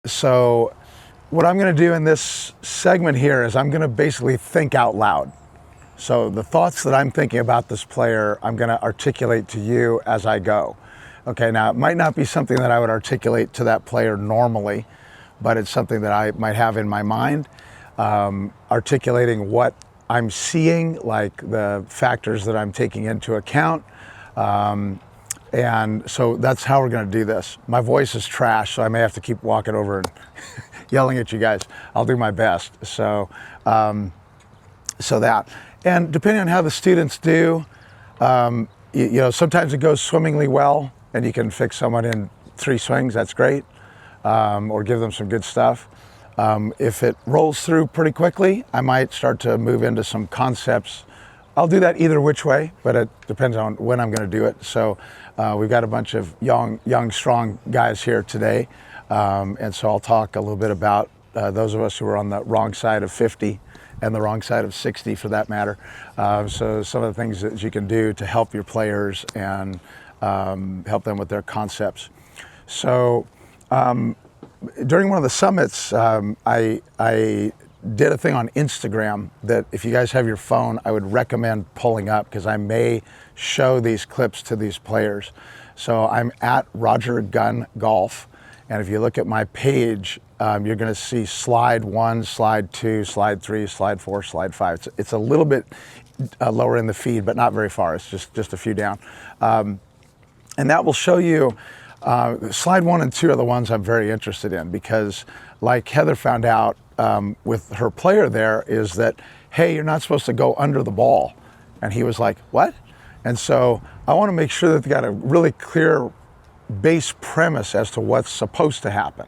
So what I'm going to do in this segment here is I'm going to basically think out loud. So the thoughts that I'm thinking about this player, I'm going to articulate to you as I go. Okay, now it might not be something that I would articulate to that player normally, but it's something that I might have in my mind, articulating what I'm seeing, like the factors that I'm taking into account. And so that's how we're going to do this. My voice is trash, so I may have to keep walking over and yelling at you guys. I'll do my best. So that. And depending on how the students do, you know, sometimes it goes swimmingly well and you can fix someone in 3 swings, that's great, or give them some good stuff. If it rolls through pretty quickly, I might start to move into some concepts. I'll do that either which way, but it depends on when I'm going to do it. So we've got a bunch of young, strong guys here today. And so I'll talk a little bit about those of us who are on the wrong side of 50 and the wrong side of 60 for that matter. So some of the things that you can do to help your players and help them with their concepts. So during one of the summits, I did a thing on Instagram that if you guys have your phone, I would recommend pulling up because I may show these clips to these players. So I'm at Roger Gunn Golf. And if you look at my page, you're going to see slide 1, slide 2, slide 3, slide 4, slide 5. It's a little bit lower in the feed, but not very far. It's just a few down. And that will show you slide 1 and 2 are the ones I'm very interested in because like Heather found out with her player there is that, hey, you're not supposed to go under the ball. And he was like, what? And so I want to make sure that they got a really clear base premise as to what's supposed to happen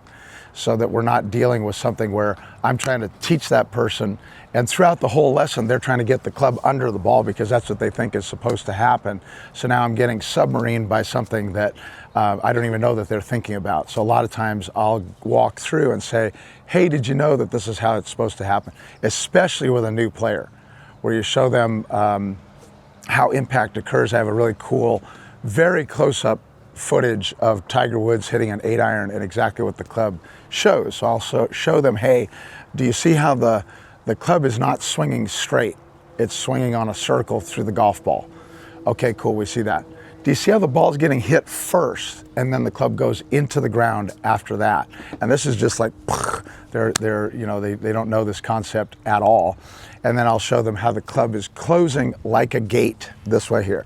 so that we're not dealing with something where I'm trying to teach that person and throughout the whole lesson they're trying to get the club under the ball because that's what they think is supposed to happen. So now I'm getting submarined by something that I don't even know that they're thinking about. So a lot of times I'll walk through and say, hey, did you know that this is how it's supposed to happen? Especially with a new player where you show them how impact occurs. I have a really cool, very close-up footage of Tiger Woods hitting an 8-iron and exactly what the club shows. So I'll show them, hey, do you see how the club is not swinging straight? It's swinging on a circle through the golf ball. Okay, cool, we see that. Do you see how the ball's getting hit first and then the club goes into the ground after that? And this is just like, they're you know, they don't know this concept at all. And then I'll show them how the club is closing like a gate this way here.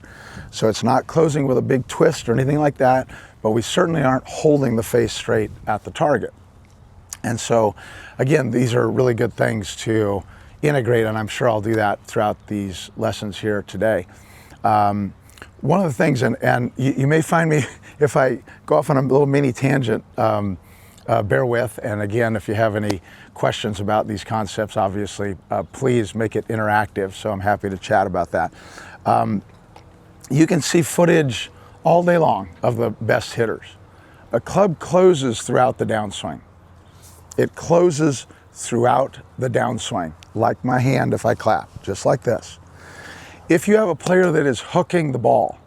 So it's not closing with a big twist or anything like that, but we certainly aren't holding the face straight at the target. And so, again, these are really good things to integrate, and I'm sure I'll do that throughout these lessons here today. One of the things, and you may find me, if I go off on a little mini tangent, bear with, and again, if you have any questions about these concepts, obviously, please make it interactive, so I'm happy to chat about that. You can see footage all day long of the best hitters. A club closes throughout the downswing. It closes throughout the downswing, like my hand if I clap, just like this. If you have a player that is hooking the ball,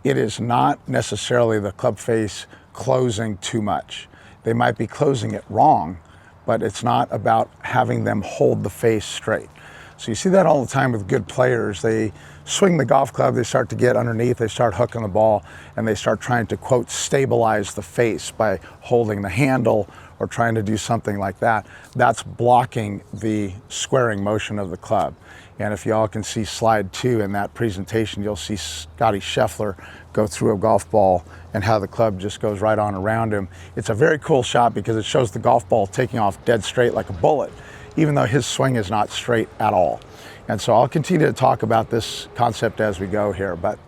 it is not necessarily the club face closing too much. They might be closing it wrong, but it's not about having them hold the face straight. So you see that all the time with good players. They swing the golf club, they start to get underneath, they start hooking the ball, and they start trying to, quote, stabilize the face by holding the handle or trying to do something like that. That's blocking the squaring motion of the club. And if y'all can see slide 2 in that presentation, you'll see Scotty Scheffler go through a golf ball and how the club just goes right on around him. It's a very cool shot because it shows the golf ball taking off dead straight like a bullet, even though his swing is not straight at all. And so I'll continue to talk about this concept as we go here. But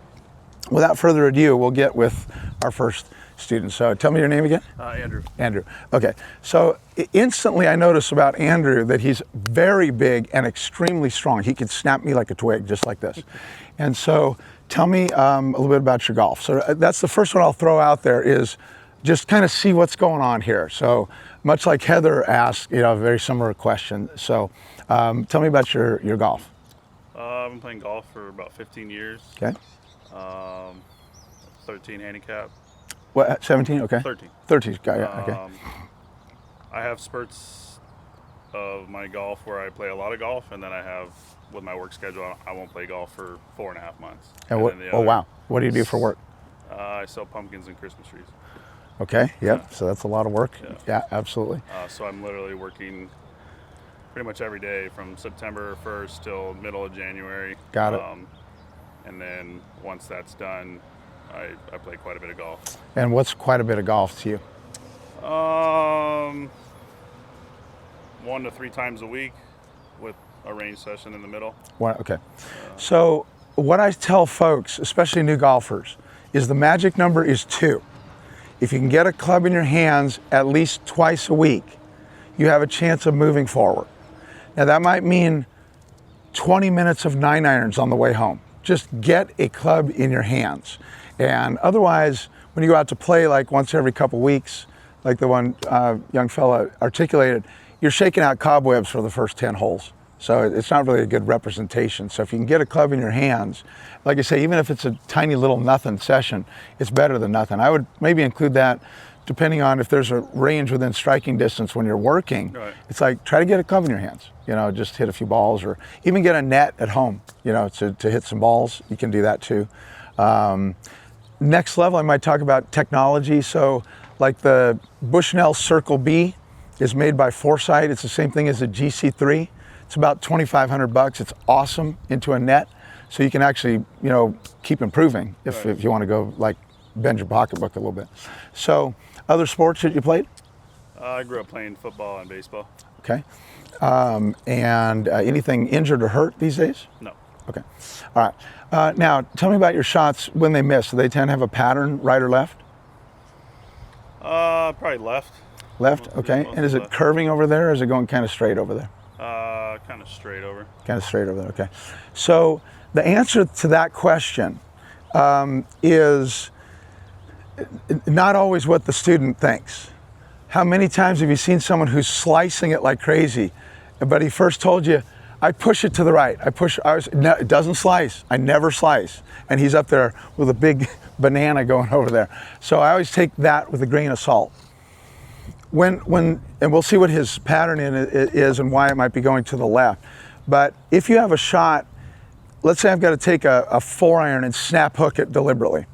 without further ado, we'll get with our first student. So tell me your name again? Andrew. Andrew. Okay. So instantly I notice about Andrew that he's very big and extremely strong. He can snap me like a twig, just like this. And so tell me a little bit about your golf. So that's the first one I'll throw out there is just kind of see what's going on here. So much like Heather asked, a very similar question. So tell me about your golf. I've been playing golf for about 15 years. Okay. 13 handicap. What, 17? Okay. 13. 13, got it, okay. I have spurts of my golf where I play a lot of golf, and then I have, with my work schedule, I won't play golf for 4.5 months. And what? then the Oh other- wow! What do you do for work? I sell pumpkins and Christmas trees. Okay. Yep. So that's a lot of work. Yeah. Yeah, absolutely. So I'm literally working pretty much every day from September 1st till middle of January. Got it. And then once that's done, I play quite a bit of golf. And what's quite a bit of golf to you? 1 to 3 times a week with a range session in the middle. Okay. So what I tell folks, especially new golfers, is the magic number is 2. If you can get a club in your hands at least twice a week, you have a chance of moving forward. Now that might mean 20 minutes of 9-irons on the way home. Just get a club in your hands. And otherwise, when you go out to play like once every couple weeks, like the one young fella articulated, you're shaking out cobwebs for the first 10 holes. So it's not really a good representation. So if you can get a club in your hands, like I say, even if it's a tiny little nothing session, it's better than nothing. I would maybe include that depending on if there's a range within striking distance when you're working. Right. It's like, try to get a club in your hands, just hit a few balls, or even get a net at home, to hit some balls. You can do that too. Next level, I might talk about technology. So like the Bushnell Circle B is made by Foresight. It's the same thing as a GC3. It's about $2,500. It's awesome into a net. So you can actually, keep improving if you want to go like bend your pocketbook a little bit. So other sports that you played? I grew up playing football and baseball. Okay. And anything injured or hurt these days? No. Okay. All right. Now, tell me about your shots when they miss. Do they tend to have a pattern, right or left? Probably left. Left, okay. And is it left. curving over there, or is it going kind of straight over there? Kind of straight over. Kind of straight over there, okay. So the answer to that question is not always what the student thinks. How many times have you seen someone who's slicing it like crazy, but he first told you, I push it to the right. No, it doesn't slice. I never slice. And he's up there with a big banana going over there. So I always take that with a grain of salt. And we'll see what his pattern is and why it might be going to the left. But if you have a shot, let's say I've got to take a 4-iron and snap hook it deliberately.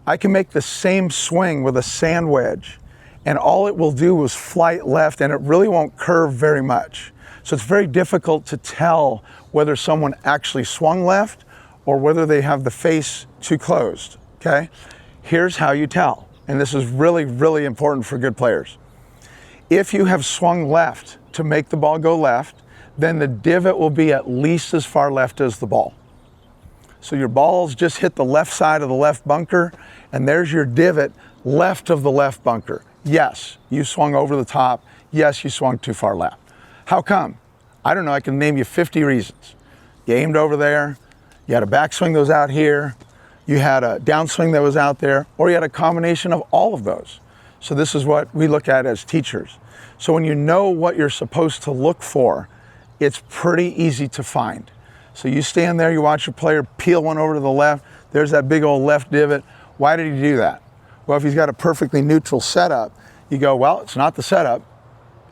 I can make the same swing with a sand wedge, and all it will do is flight left, and it really won't curve very much. So it's very difficult to tell whether someone actually swung left or whether they have the face too closed, okay? Here's how you tell, and this is really, really important for good players. If you have swung left to make the ball go left, then the divot will be at least as far left as the ball. So your balls just hit the left side of the left bunker, and there's your divot left of the left bunker. Yes, you swung over the top. Yes, you swung too far left. How come? I don't know, I can name you 50 reasons. You aimed over there, you had a backswing that was out here, you had a downswing that was out there, or you had a combination of all of those. So this is what we look at as teachers. So when you know what you're supposed to look for, it's pretty easy to find. So you stand there, you watch your player peel one over to the left, there's that big old left divot. Why did he do that? Well, if he's got a perfectly neutral setup, you go, well, it's not the setup.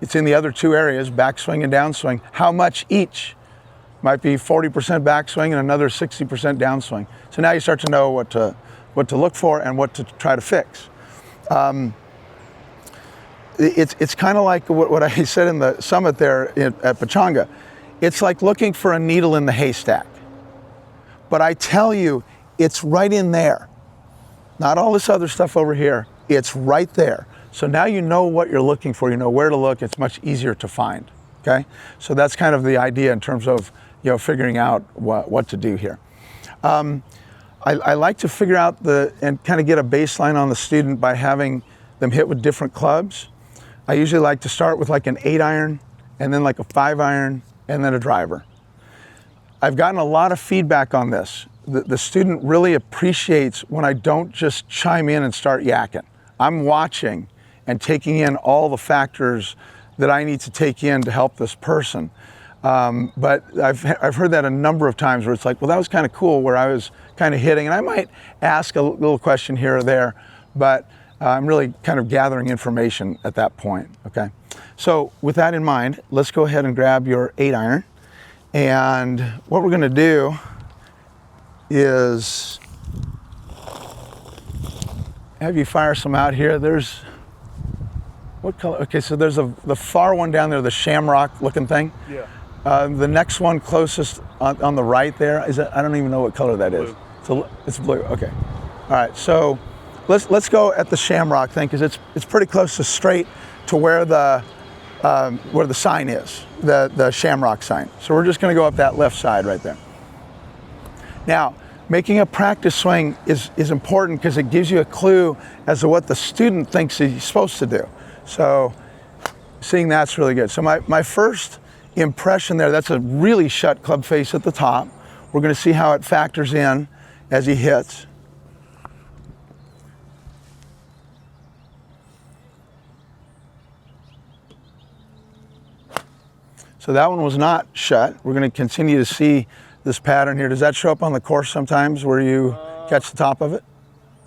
It's in the other two areas, backswing and downswing. How much each? Might be 40% backswing and another 60% downswing. So now you start to know what to look for and what to try to fix. It's kind of like what I said in the summit there at Pechanga. It's like looking for a needle in the haystack. But I tell you, it's right in there. Not all this other stuff over here. It's right there. So now you know what you're looking for. You know where to look. It's much easier to find. Okay? So that's kind of the idea in terms of figuring out what to do here. I like to figure out and kind of get a baseline on the student by having them hit with different clubs. I usually like to start with like an 8-iron, and then like a 5-iron, and then a driver. I've gotten a lot of feedback on this. The student really appreciates when I don't just chime in and start yakking. I'm watching and taking in all the factors that I need to take in to help this person. But I've heard that a number of times where it's like, well, that was kind of cool where I was kind of hitting, and I might ask a little question here or there, but I'm really kind of gathering information at that point, okay? So with that in mind, let's go ahead and grab your 8-iron. And what we're gonna do is have you fire some out here. There's, what color? Okay, so there's the far one down there, the shamrock looking thing. Yeah. The next one closest on the right there, is that, I don't even know what color that is. Blue. It's blue, okay. All right, so let's go at the shamrock thing, because it's pretty close to straight to where the sign is, the shamrock sign. So we're just gonna go up that left side right there. Now, making a practice swing is important because it gives you a clue as to what the student thinks he's supposed to do. So seeing that's really good. So my first impression there, that's a really shut club face at the top. We're gonna see how it factors in as he hits. So that one was not shut. We're going to continue to see this pattern here. Does that show up on the course sometimes where you catch the top of it?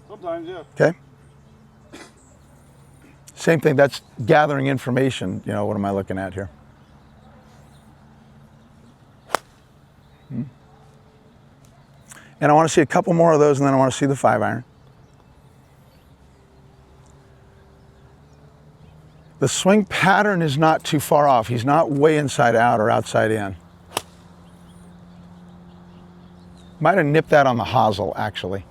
Sometimes, yeah. Okay. Same thing, that's gathering information. You know, what am I looking at here? And I want to see a couple more of those, and then I want to see the 5-iron. The swing pattern is not too far off. He's not way inside out or outside in. Might have nipped that on the hosel, actually.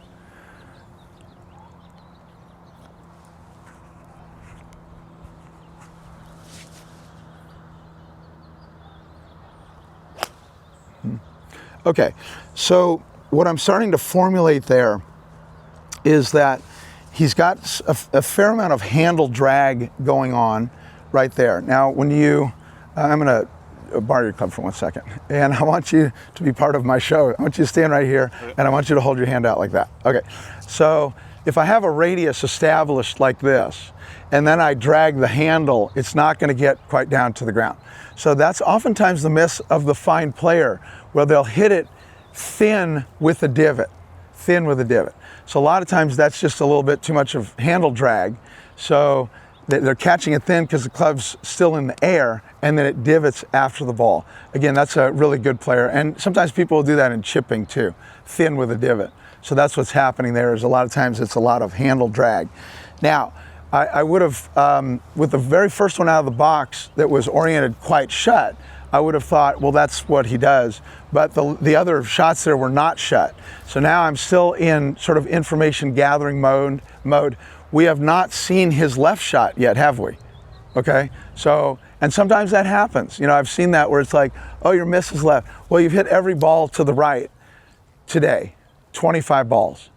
Okay, so what I'm starting to formulate there is that he's got a fair amount of handle drag going on right there. Now, when you, I'm gonna borrow your club for 1 second, and I want you to be part of my show. I want you to stand right here, and I want you to hold your hand out like that. Okay, so if I have a radius established like this, and then I drag the handle, it's not gonna get quite down to the ground. So that's oftentimes the miss of the fine player, where they'll hit it thin with a divot, thin with a divot. So a lot of times that's just a little bit too much of handle drag. So they're catching it thin because the club's still in the air, and then it divots after the ball. Again, that's a really good player. And sometimes people will do that in chipping too, thin with a divot. So that's what's happening there, is a lot of times it's a lot of handle drag. Now, I would have, with the very first one out of the box that was oriented quite shut, I would have thought, well, that's what he does. But the other shots there were not shut. So now I'm still in sort of information gathering mode. We have not seen his left shot yet, have we? Okay, so, and sometimes that happens. You know, I've seen that where it's like, oh, your miss is left. Well, you've hit every ball to the right today, 25 balls.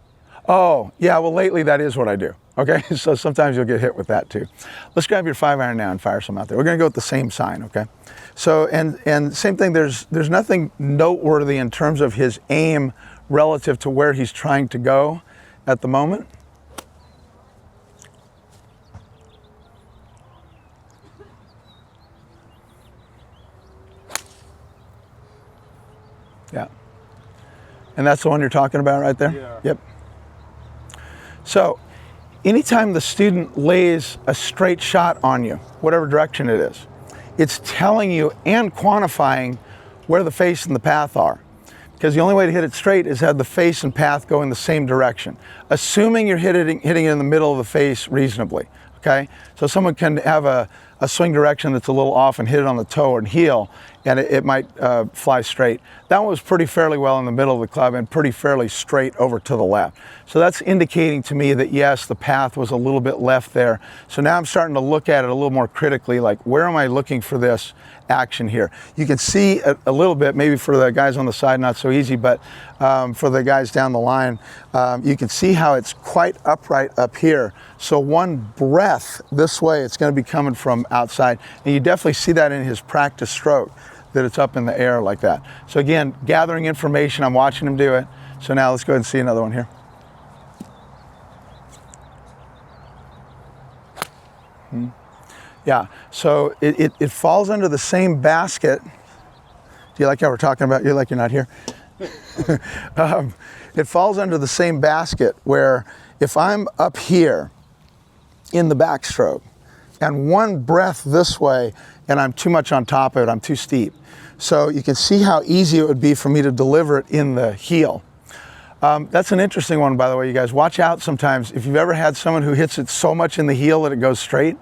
Oh, yeah, well, lately that is what I do. Okay, so sometimes you'll get hit with that too. Let's grab your 5-iron now and fire some out there. We're gonna go with the same sign, okay? So, and same thing, there's nothing noteworthy in terms of his aim relative to where he's trying to go at the moment. Yeah. And that's the one you're talking about right there? Yeah. Yep. So, anytime the student lays a straight shot on you, whatever direction it is, it's telling you and quantifying where the face and the path are. Because the only way to hit it straight is have the face and path go in the same direction, assuming you're hitting it in the middle of the face reasonably, okay? So someone can have a swing direction that's a little off and hit it on the toe and heel, and it might fly straight. That one was pretty fairly well in the middle of the club and pretty fairly straight over to the left. So that's indicating to me that yes, the path was a little bit left there. So now I'm starting to look at it a little more critically, like where am I looking for this action here? You can see a little bit, maybe for the guys on the side not so easy, but for the guys down the line, you can see how it's quite upright up here. So one breath this way, it's going to be coming from outside, and you definitely see that in his practice stroke, that it's up in the air like that. So again, gathering information, I'm watching him do it. So now let's go ahead and see another one here. Yeah, so it falls under the same basket. Do you like how we're talking about, you're like you're not here? It falls under the same basket where if I'm up here in the backstroke. And one breath this way, and I'm too much on top of it, I'm too steep. So you can see how easy it would be for me to deliver it in the heel. That's an interesting one, by the way, you guys. Watch out sometimes. If you've ever had someone who hits it so much in the heel that it goes straight.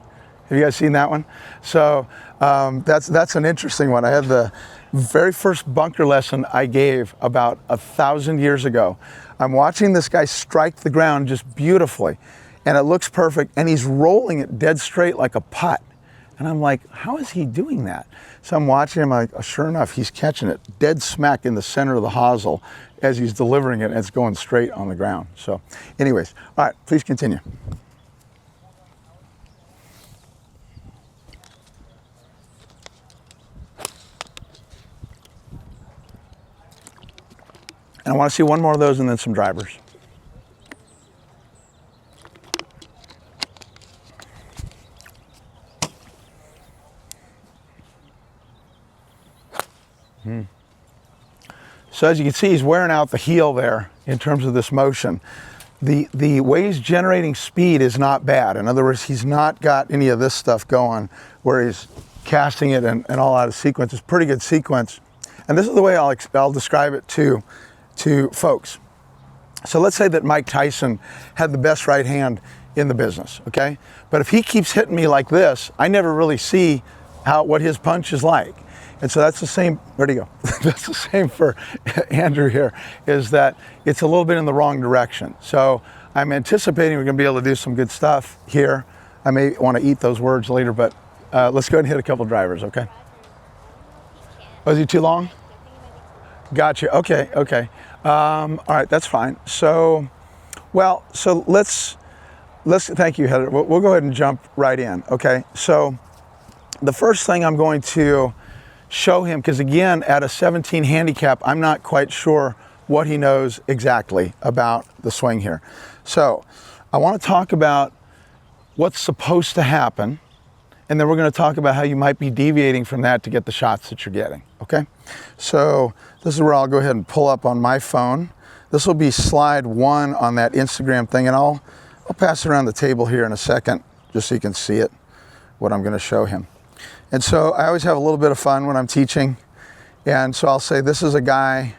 Have you guys seen that one? So that's an interesting one. I had the very first bunker lesson I gave about 1,000 years ago. I'm watching this guy strike the ground just beautifully, and it looks perfect, and he's rolling it dead straight like a putt. And I'm like, how is he doing that? So I'm watching him, like, sure enough, he's catching it dead smack in the center of the hosel as he's delivering it, and it's going straight on the ground. So anyways, all right, please continue. And I want to see one more of those and then some drivers. So as you can see, he's wearing out the heel there in terms of this motion. The way he's generating speed is not bad. In other words, he's not got any of this stuff going where he's casting it and all out of sequence. It's a pretty good sequence. And this is the way I'll describe it to folks. So let's say that Mike Tyson had the best right hand in the business, okay? But if he keeps hitting me like this, I never really see what his punch is like. And so that's the same, where'd he go? That's the same for Andrew here, is that it's a little bit in the wrong direction. So I'm anticipating we're gonna be able to do some good stuff here. I may wanna eat those words later, but let's go ahead and hit a couple drivers, okay? Oh, is he too long? Gotcha, okay. All right, that's fine. So let's thank you, Heather. We'll go ahead and jump right in, okay? So the first thing I'm going to show him, because again, at a 17 handicap, I'm not quite sure what he knows exactly about the swing here. So I want to talk about what's supposed to happen, and then we're going to talk about how you might be deviating from that to get the shots that you're getting, okay? So this is where I'll go ahead and pull up on my phone. This will be slide 1 on that Instagram thing, and I'll pass it around the table here in a second, just so you can see it, what I'm going to show him. And so I always have a little bit of fun when I'm teaching. And so I'll say, this is a guy,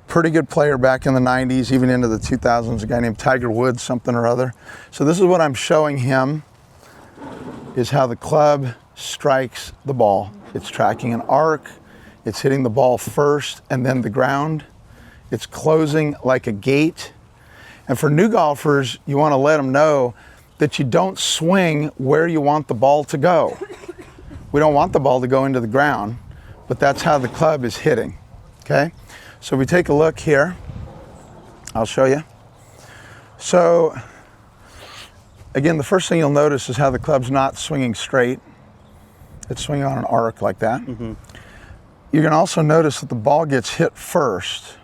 pretty good player back in the 90s, even into the 2000s, a guy named Tiger Woods, something or other. So this is what I'm showing him, is how the club strikes the ball. It's tracking an arc, it's hitting the ball first and then the ground. It's closing like a gate. And for new golfers, you want to let them know that you don't swing where you want the ball to go. We don't want the ball to go into the ground, but that's how the club is hitting, okay? So we take a look here. I'll show you. So again, the first thing you'll notice is how the club's not swinging straight. It's swinging on an arc like that. Mm-hmm. You can also notice that the ball gets hit first,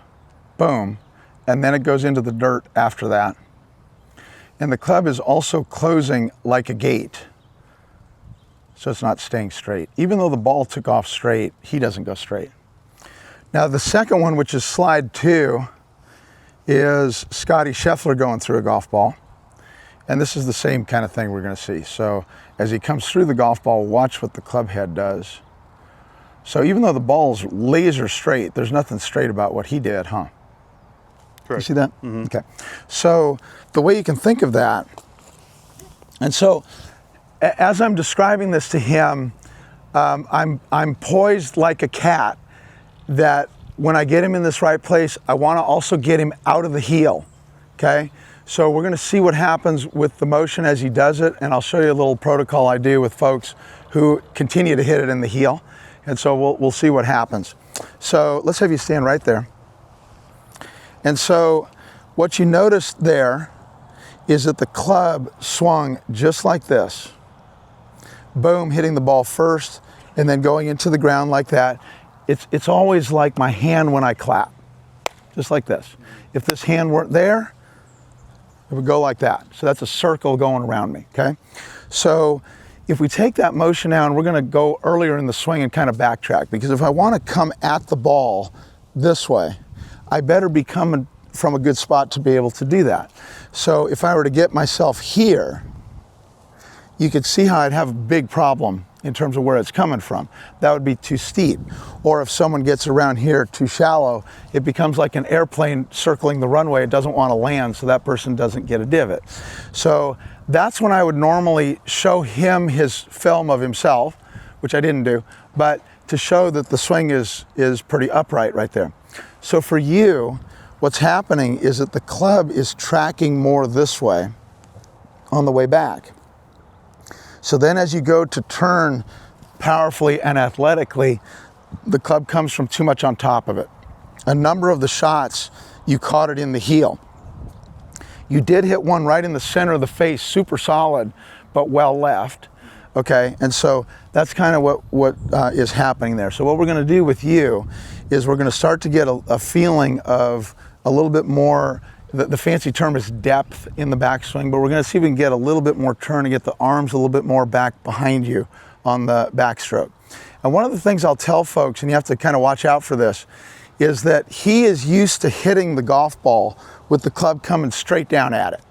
boom, and then it goes into the dirt after that. And the club is also closing like a gate. So it's not staying straight. Even though the ball took off straight, he doesn't go straight. Now the second one, which is slide 2, is Scotty Scheffler going through a golf ball. And this is the same kind of thing we're gonna see. So as he comes through the golf ball, watch what the club head does. So even though the ball's laser straight, there's nothing straight about what he did, huh? Correct. You see that? Mm-hmm. Okay. So the way you can think of that, and so as I'm describing this to him, I'm poised like a cat, that when I get him in this right place, I want to also get him out of the heel, okay? So we're going to see what happens with the motion as he does it, and I'll show you a little protocol I do with folks who continue to hit it in the heel, and so we'll see what happens. So let's have you stand right there. And so what you notice there is that the club swung just like this. Boom, hitting the ball first and then going into the ground like that. It's always like my hand when I clap, just like this. If this hand weren't there, it would go like that. So that's a circle going around me, okay? So if we take that motion now, and we're gonna go earlier in the swing and kind of backtrack, because if I wanna come at the ball this way, I better be coming from a good spot to be able to do that. So if I were to get myself here, you could see how I'd have a big problem in terms of where it's coming from. That would be too steep. Or if someone gets around here too shallow, it becomes like an airplane circling the runway. It doesn't want to land, so that person doesn't get a divot. So that's when I would normally show him his film of himself, which I didn't do, but to show that the swing is pretty upright right there. So for you, what's happening is that the club is tracking more this way on the way back. So then as you go to turn powerfully and athletically, the club comes from too much on top of it. A number of the shots, you caught it in the heel. You did hit one right in the center of the face, super solid, but well left. Okay, and so that's kind of what is happening there. So what we're going to do with you is we're going to start to get a feeling of a little bit more, the fancy term is depth in the backswing, but we're going to see if we can get a little bit more turn and get the arms a little bit more back behind you on the backstroke. And one of the things I'll tell folks, and you have to kind of watch out for this, is that he is used to hitting the golf ball with the club coming straight down at it.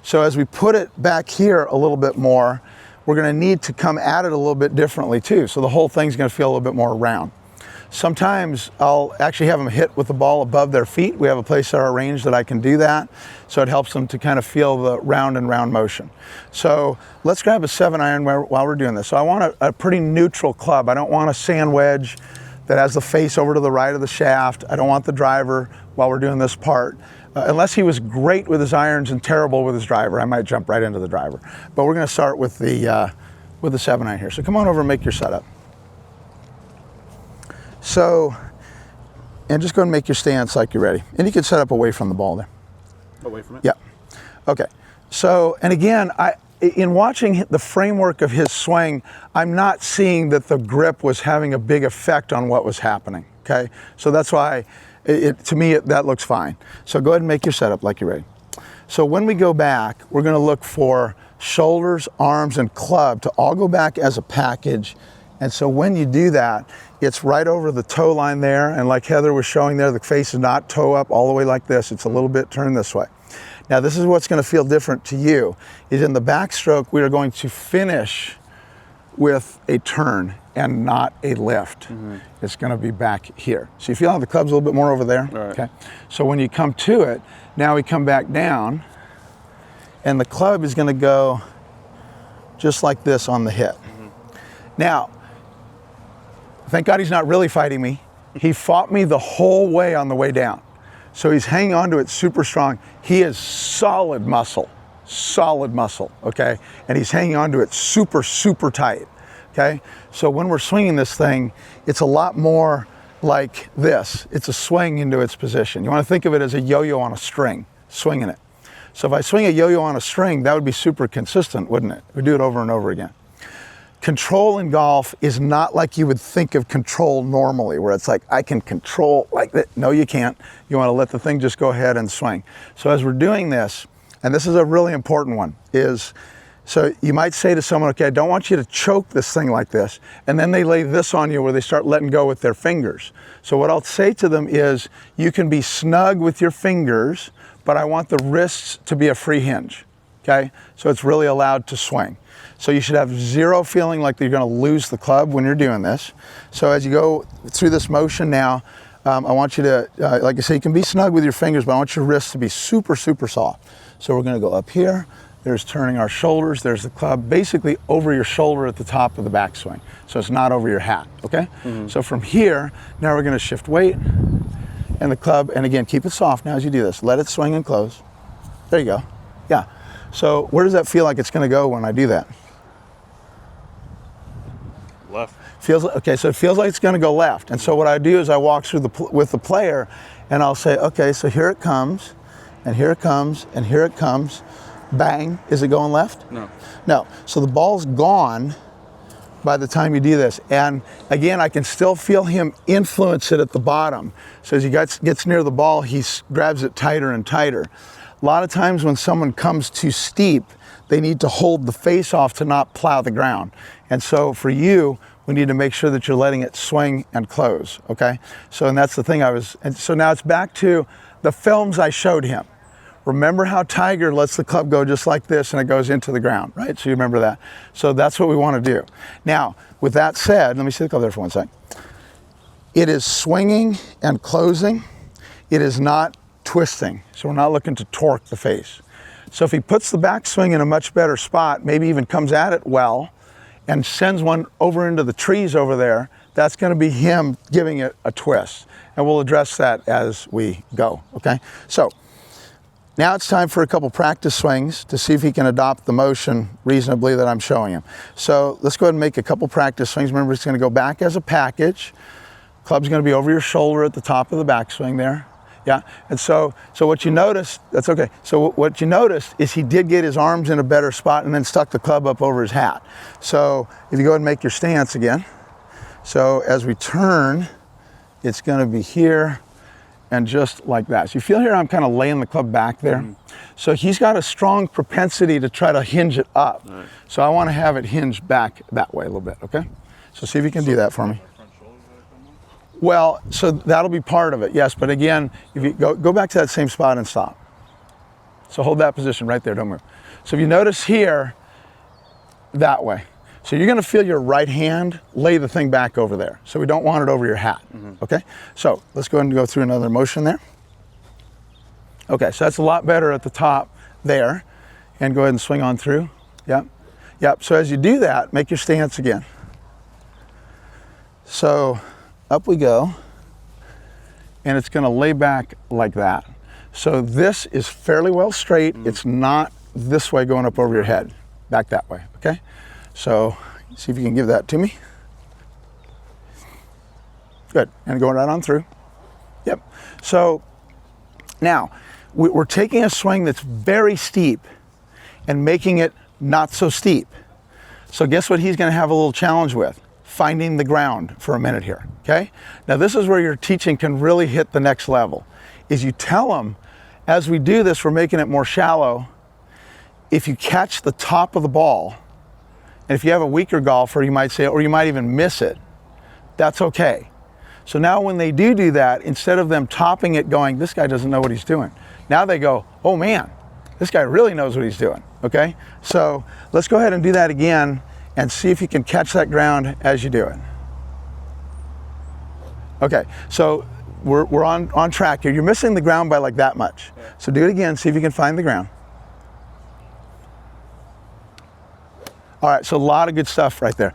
So as we put it back here a little bit more, we're going to need to come at it a little bit differently too. So the whole thing's going to feel a little bit more round. Sometimes I'll actually have them hit with the ball above their feet. We have a place at our range that I can do that. So it helps them to kind of feel the round and round motion. So let's grab a 7-iron while we're doing this. So I want a pretty neutral club. I don't want a sand wedge that has the face over to the right of the shaft. I don't want the driver while we're doing this part. Unless he was great with his irons and terrible with his driver, I might jump right into the driver. But we're going to start with the 7-iron here. So come on over and make your setup. So, and just go and make your stance like you're ready. And you can set up away from the ball there. Away from it? Yeah. Okay. So, and again, in watching the framework of his swing, I'm not seeing that the grip was having a big effect on what was happening. Okay. So that's why to me, that looks fine. So go ahead and make your setup like you're ready. So when we go back, we're going to look for shoulders, arms, and club to all go back as a package. And so when you do that, it's right over the toe line there. And like Heather was showing there, the face is not toe up all the way like this. It's a little bit turned this way. Now this is what's going to feel different to you, is in the backstroke, we are going to finish with a turn and not a lift. Mm-hmm. It's going to be back here. So you feel how the club's a little bit more over there? Right. Okay. So when you come to it, now we come back down and the club is going to go just like this on the hit. Mm-hmm. Now, thank God he's not really fighting me. He fought me the whole way on the way down. So he's hanging on to it super strong. He is solid muscle, okay? And he's hanging on to it super, super tight, okay? So when we're swinging this thing, it's a lot more like this. It's a swing into its position. You want to think of it as a yo-yo on a string, swinging it. So if I swing a yo-yo on a string, that would be super consistent, wouldn't it? We do it over and over again. Control in golf is not like you would think of control normally, where it's like, I can control like that. No, you can't. You want to let the thing just go ahead and swing. So as we're doing this, and this is a really important one, is, so you might say to someone, okay, I don't want you to choke this thing like this. And then they lay this on you where they start letting go with their fingers. So what I'll say to them is, you can be snug with your fingers, but I want the wrists to be a free hinge, okay? So it's really allowed to swing. So you should have zero feeling like you're going to lose the club when you're doing this. So as you go through this motion now, I want you to, like I say, you can be snug with your fingers, but I want your wrists to be super, super soft. So we're going to go up here. There's turning our shoulders. There's the club basically over your shoulder at the top of the backswing. So it's not over your hat, okay? Mm-hmm. So from here, now we're going to shift weight and the club, and again, keep it soft now as you do this. Let it swing and close. There you go. Yeah. So where does that feel like it's going to go when I do that? Left. Feels okay, so it feels like it's going to go left. And so what I do is I walk through with the player, and I'll say, okay, so here it comes, and here it comes, and here it comes. Bang. Is it going left? No. No. So the ball's gone by the time you do this. And again, I can still feel him influence it at the bottom. So as he gets near the ball, he grabs it tighter and tighter. A lot of times when someone comes too steep, they need to hold the face off to not plow the ground. And so for you, we need to make sure that you're letting it swing and close, okay? So, and that's the thing and so now it's back to the films I showed him, Remember how Tiger lets the club go just like this and it goes into the ground, right? So you remember that. So that's what we want to do. Now, with that said, let me see the club there for one sec. It is swinging and closing. It is not twisting. So we're not looking to torque the face. So if he puts the backswing in a much better spot, maybe even comes at it well and sends one over into the trees over there, that's going to be him giving it a twist. And we'll address that as we go, okay? So now it's time for a couple practice swings to see if he can adopt the motion reasonably that I'm showing him. So let's go ahead and make a couple practice swings. Remember, it's going to go back as a package. Club's going to be over your shoulder at the top of the backswing there. Yeah, and so what you notice, that's okay. So what you noticed is he did get his arms in a better spot and then stuck the club up over his hat. So if you go ahead and make your stance again. So as we turn, it's going to be here and just like that. So you feel here I'm kind of laying the club back there. So he's got a strong propensity to try to hinge it up. Right. So I want to have it hinge back that way a little bit, okay? So see if you can do that for me. Well, so that'll be part of it, yes. But again, if you go back to that same spot and stop. So hold that position right there, don't move. So if you notice here, that way. So you're gonna feel your right hand lay the thing back over there. So we don't want it over your hat, okay? So let's go ahead and go through another motion there. Okay, so that's a lot better at the top there. And go ahead and swing on through, yep. Yep, so as you do that, make your stance again. So, up we go, and it's gonna lay back like that. So this is fairly well straight. It's not this way going up over your head, back that way, okay? So see if you can give that to me. Good, and going right on through. Yep, so now we're taking a swing that's very steep and making it not so steep. So guess what he's gonna have a little challenge with? Finding the ground for a minute here, okay? Now this is where your teaching can really hit the next level, is you tell them, as we do this, we're making it more shallow. If you catch the top of the ball, and if you have a weaker golfer, you might say, or you might even miss it, that's okay. So now when they do that, instead of them topping it going, this guy doesn't know what he's doing, now they go, oh man, this guy really knows what he's doing, okay? So let's go ahead and do that again and see if you can catch that ground as you do it. Okay, so we're on track here. You're missing the ground by like that much. So do it again, see if you can find the ground. All right, so a lot of good stuff right there.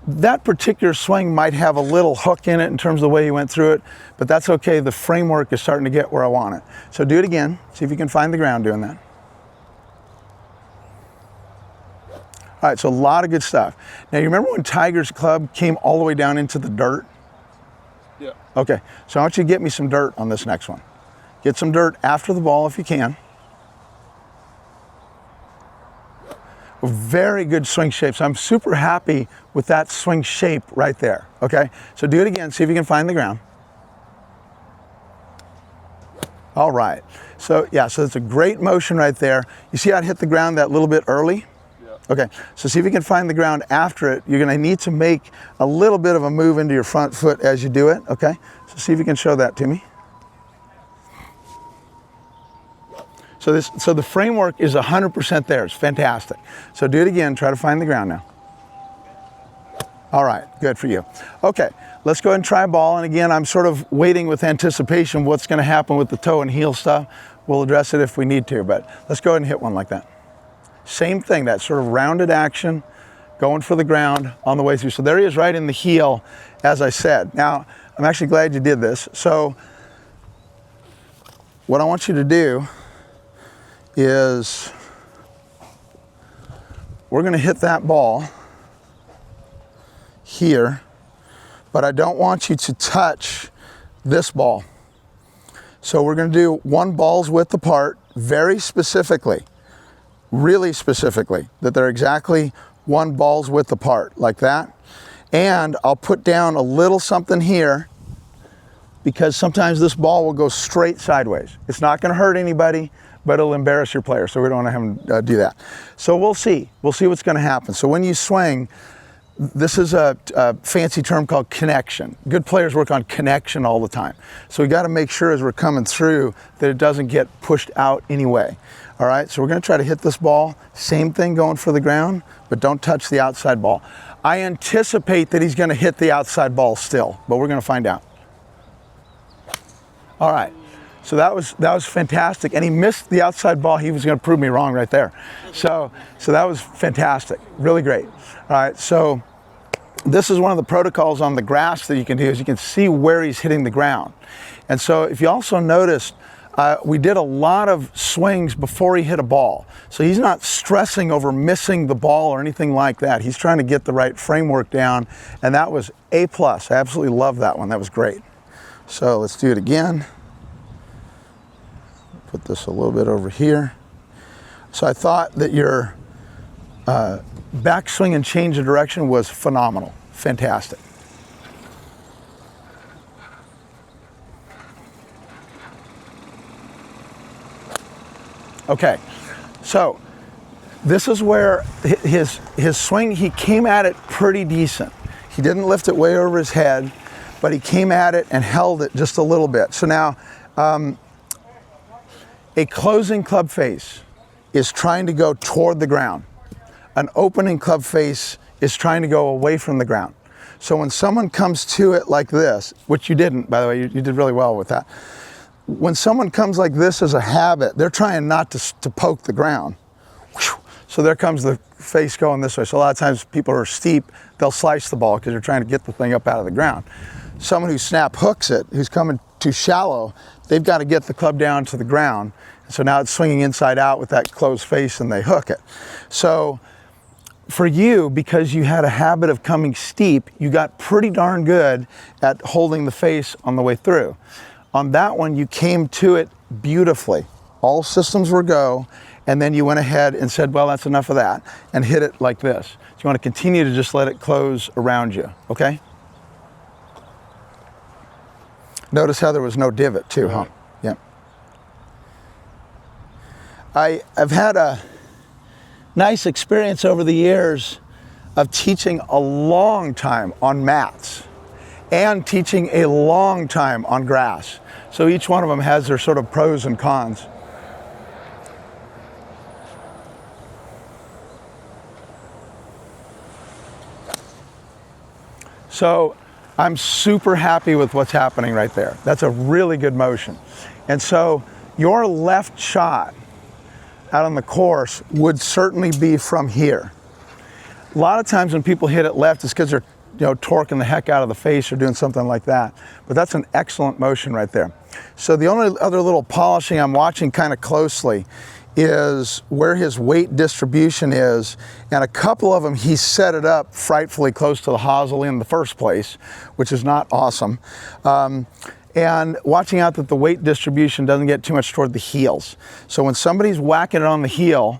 That particular swing might have a little hook in it in terms of the way you went through it, but that's okay. The framework is starting to get where I want it. So do it again, see if you can find the ground doing that. All right, so a lot of good stuff. Now, you remember when Tiger's club came all the way down into the dirt? Yeah. Okay, so I want you to get me some dirt on this next one. Get some dirt after the ball if you can. Very good swing shape. So I'm super happy with that swing shape right there, okay? So do it again, see if you can find the ground. All right, so yeah, so it's a great motion right there. You see how it hit the ground that little bit early? Okay, so see if you can find the ground after it. You're gonna need to make a little bit of a move into your front foot as you do it, okay? So see if you can show that to me. So the framework is 100% there, it's fantastic. So do it again, try to find the ground now. All right, good for you. Okay, let's go ahead and try ball. And again, I'm sort of waiting with anticipation what's gonna happen with the toe and heel stuff. We'll address it if we need to, but let's go ahead and hit one like that. Same thing, that sort of rounded action, going for the ground on the way through. So there he is right in the heel, as I said. Now, I'm actually glad you did this. So what I want you to do is we're gonna hit that ball here, but I don't want you to touch this ball. So we're gonna do one ball's width apart, very specifically. Really specifically, that they're exactly one ball's width apart, like that. And I'll put down a little something here because sometimes this ball will go straight sideways. It's not gonna hurt anybody, but it'll embarrass your player, so we don't wanna have him do that. So we'll see what's gonna happen. So when you swing, This is a fancy term called connection. Good players work on connection all the time. So we got to make sure as we're coming through that it doesn't get pushed out anyway. All right, so we're going to try to hit this ball. Same thing going for the ground, but don't touch the outside ball. I anticipate that he's going to hit the outside ball still, but we're going to find out. All right, so that was fantastic, and he missed the outside ball. He was going to prove me wrong right there. So that was fantastic, really great. All right, so this is one of the protocols on the grass that you can do is you can see where he's hitting the ground. And so if you also noticed, we did a lot of swings before he hit a ball. So he's not stressing over missing the ball or anything like that. He's trying to get the right framework down, and that was A+. I absolutely love that one. That was great. So let's do it again. Put this a little bit over here. So I thought that your backswing and change of direction was phenomenal. Fantastic. Okay, so this is where his swing, he came at it pretty decent. He didn't lift it way over his head, but he came at it and held it just a little bit. So now, a closing club face is trying to go toward the ground. An opening club face is trying to go away from the ground. So when someone comes to it like this, which you didn't, by the way, you did really well with that. When someone comes like this as a habit, they're trying not to poke the ground. So there comes the face going this way. So a lot of times people are steep, they'll slice the ball because they're trying to get the thing up out of the ground. Someone who snap hooks it, who's coming too shallow, they've got to get the club down to the ground. So now it's swinging inside out with that closed face and they hook it. So for you, because you had a habit of coming steep, you got pretty darn good at holding the face on the way through. On that one, you came to it beautifully. All systems were go, and then you went ahead and said, well, that's enough of that, and hit it like this. So you want to continue to just let it close around you, okay? Notice how there was no divot too, huh? Yeah. I've had a nice experience over the years of teaching a long time on mats and teaching a long time on grass. So each one of them has their sort of pros and cons. So I'm super happy with what's happening right there. That's a really good motion. And so your left shot out on the course would certainly be from here. A lot of times when people hit it left, it's because they're torquing the heck out of the face or doing something like that. But that's an excellent motion right there. So the only other little polishing I'm watching kind of closely is where his weight distribution is, and a couple of them he set it up frightfully close to the hosel in the first place, which is not awesome. And watching out that the weight distribution doesn't get too much toward the heels. So when somebody's whacking it on the heel,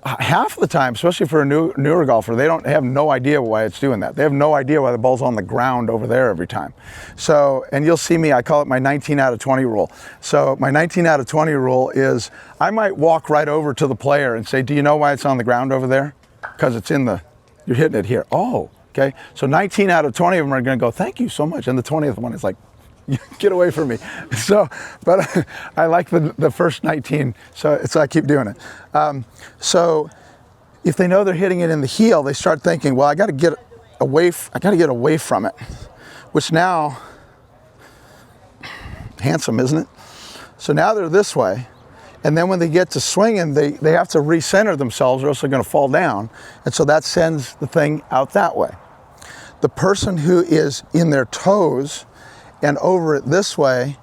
half of the time, especially for a newer golfer, they have no idea why it's doing that. They have no idea why the ball's on the ground over there every time. So, and you'll see me, I call it my 19 out of 20 rule. So my 19 out of 20 rule is I might walk right over to the player and say, do you know why it's on the ground over there? Because it's you're hitting it here. Oh, okay. So 19 out of 20 of them are going to go, thank you so much. And the 20th one is like, get away from me. So, but I like the first 19, so I keep doing it. So if they know they're hitting it in the heel, they start thinking, well, I got to get away from it, which now, handsome, isn't it? So now they're this way, and then when they get to swinging, they have to recenter themselves or else they're going to fall down, and so that sends the thing out that way. The person who is in their toes and over it this way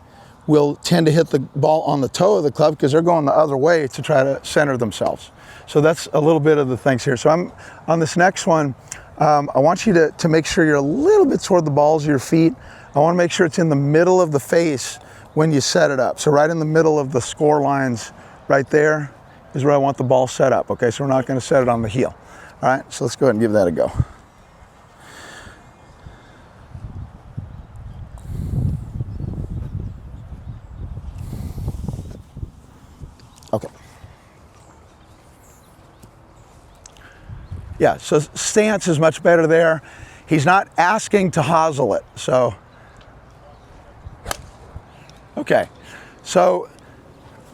will tend to hit the ball on the toe of the club because they're going the other way to try to center themselves. So that's a little bit of the things here. So I'm on this next one, I want you to make sure you're a little bit toward the balls of your feet. I want to make sure it's in the middle of the face when you set it up. So right in the middle of the score lines right there is where I want the ball set up. Okay, so we're not going to set it on the heel. All right, so let's go ahead and give that a go. Okay. Yeah, so stance is much better there. He's not asking to hosel it, so. Okay, so,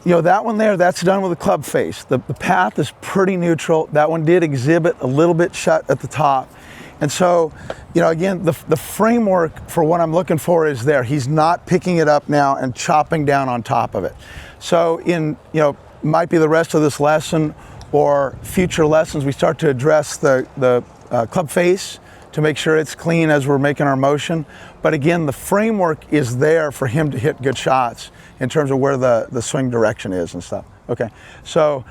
that one there, that's done with a club face. The path is pretty neutral. That one did exhibit a little bit shut at the top. And so, again, the framework for what I'm looking for is there. He's not picking it up now and chopping down on top of it. So might be the rest of this lesson or future lessons, we start to address the club face to make sure it's clean as we're making our motion. But again, the framework is there for him to hit good shots in terms of where the swing direction is and stuff. Okay, so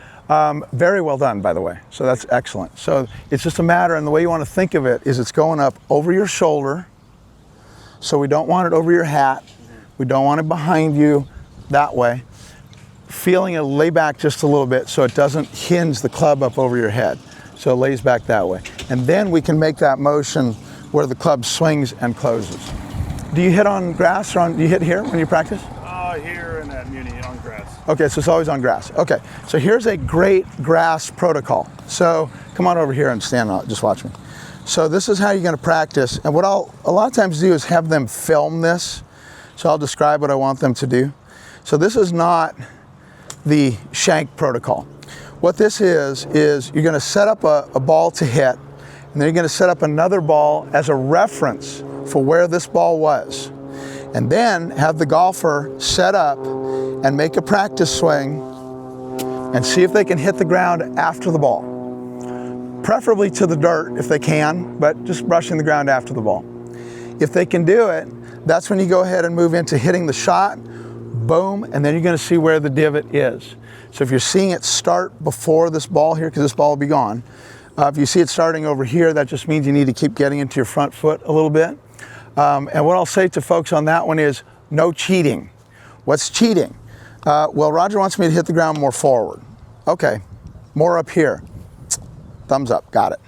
very well done, by the way. So that's excellent. So it's just a matter, and the way you want to think of it is it's going up over your shoulder. So we don't want it over your hat. We don't want it behind you that way. Feeling it lay back just a little bit so it doesn't hinge the club up over your head. So it lays back that way. And then we can make that motion where the club swings and closes. Do you hit on grass or do you hit here when you practice? Here and at Muni on grass. Okay, so it's always on grass. Okay, so here's a great grass protocol. So come on over here and stand on it, just watch me. So this is how you're gonna practice. And what I'll a lot of times do is have them film this. So I'll describe what I want them to do. So this is not the shank protocol. What this is you're gonna set up a ball to hit, and then you're gonna set up another ball as a reference for where this ball was. And then have the golfer set up and make a practice swing and see if they can hit the ground after the ball. Preferably to the dirt if they can, but just brushing the ground after the ball. If they can do it, that's when you go ahead and move into hitting the shot, boom, and then you're gonna see where the divot is. So if you're seeing it start before this ball here, because this ball will be gone, if you see it starting over here, that just means you need to keep getting into your front foot a little bit. And what I'll say to folks on that one is no cheating. What's cheating? Well, Roger wants me to hit the ground more forward. Okay, more up here. Thumbs up, got it.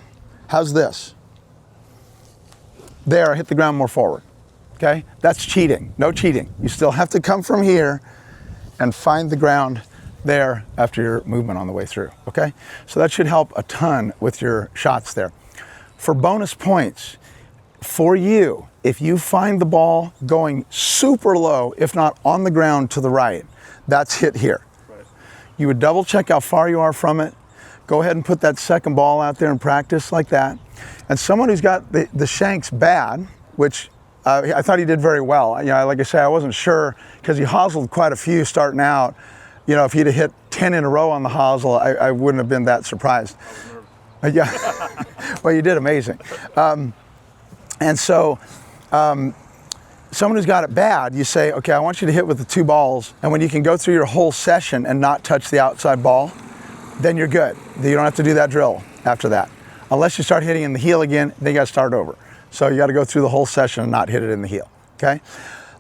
How's this? There, I hit the ground more forward. Okay, that's cheating. No cheating. You still have to come from here and find the ground there after your movement on the way through. Okay, so that should help a ton with your shots there. For bonus points, for you, if you find the ball going super low, if not on the ground to the right, that's hit here. Right. You would double check how far you are from it. Go ahead and put that second ball out there and practice like that. And someone who's got the shanks bad, which I thought he did very well. Like I say, I wasn't sure because he hoselled quite a few starting out. If he'd have hit 10 in a row on the hosel, I wouldn't have been that surprised. Yeah, well, you did amazing. And so someone who's got it bad, you say, okay, I want you to hit with the two balls, and when you can go through your whole session and not touch the outside ball, then you're good. You don't have to do that drill after that. Unless you start hitting in the heel again, then you got to start over. So you got to go through the whole session and not hit it in the heel, okay?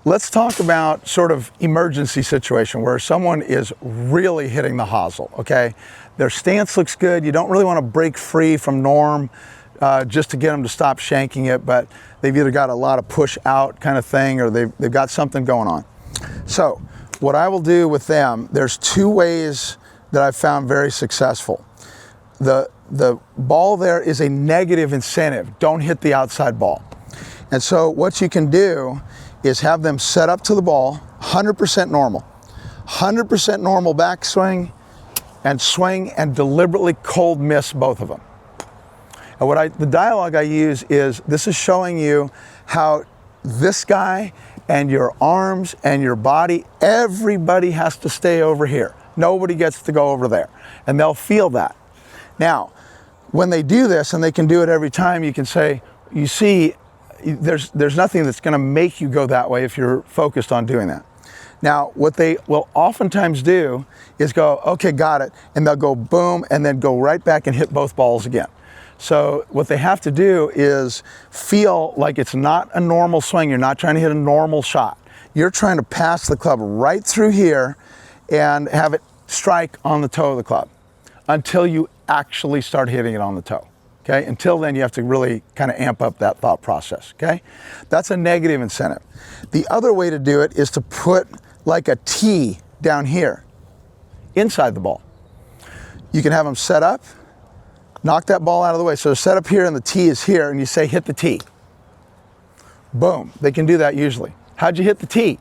Let's talk about sort of emergency situation where someone is really hitting the hosel, okay? Their stance looks good. You don't really want to break free from norm just to get them to stop shanking it, but they've either got a lot of push out kind of thing or they've got something going on. So what I will do with them, there's two ways that I've found very successful. The ball there is a negative incentive. Don't hit the outside ball. And so what you can do is have them set up to the ball, 100% normal. 100% normal backswing and swing and deliberately cold miss both of them. And the dialogue I use is, this is showing you how this guy and your arms and your body, everybody has to stay over here. Nobody gets to go over there. And they'll feel that. Now, when they do this, and they can do it every time, you can say, you see, there's nothing that's going to make you go that way if you're focused on doing that. Now, what they will oftentimes do is go, okay, got it, and they'll go boom, and then go right back and hit both balls again. So what they have to do is feel like it's not a normal swing. You're not trying to hit a normal shot. You're trying to pass the club right through here and have it strike on the toe of the club until you actually start hitting it on the toe. Okay, until then you have to really kind of amp up that thought process, okay? That's a negative incentive. The other way to do it is to put like a T down here, inside the ball. You can have them set up, knock that ball out of the way. So set up here and the tee is here, and you say, hit the tee. Boom. They can do that usually. How'd you hit the tee?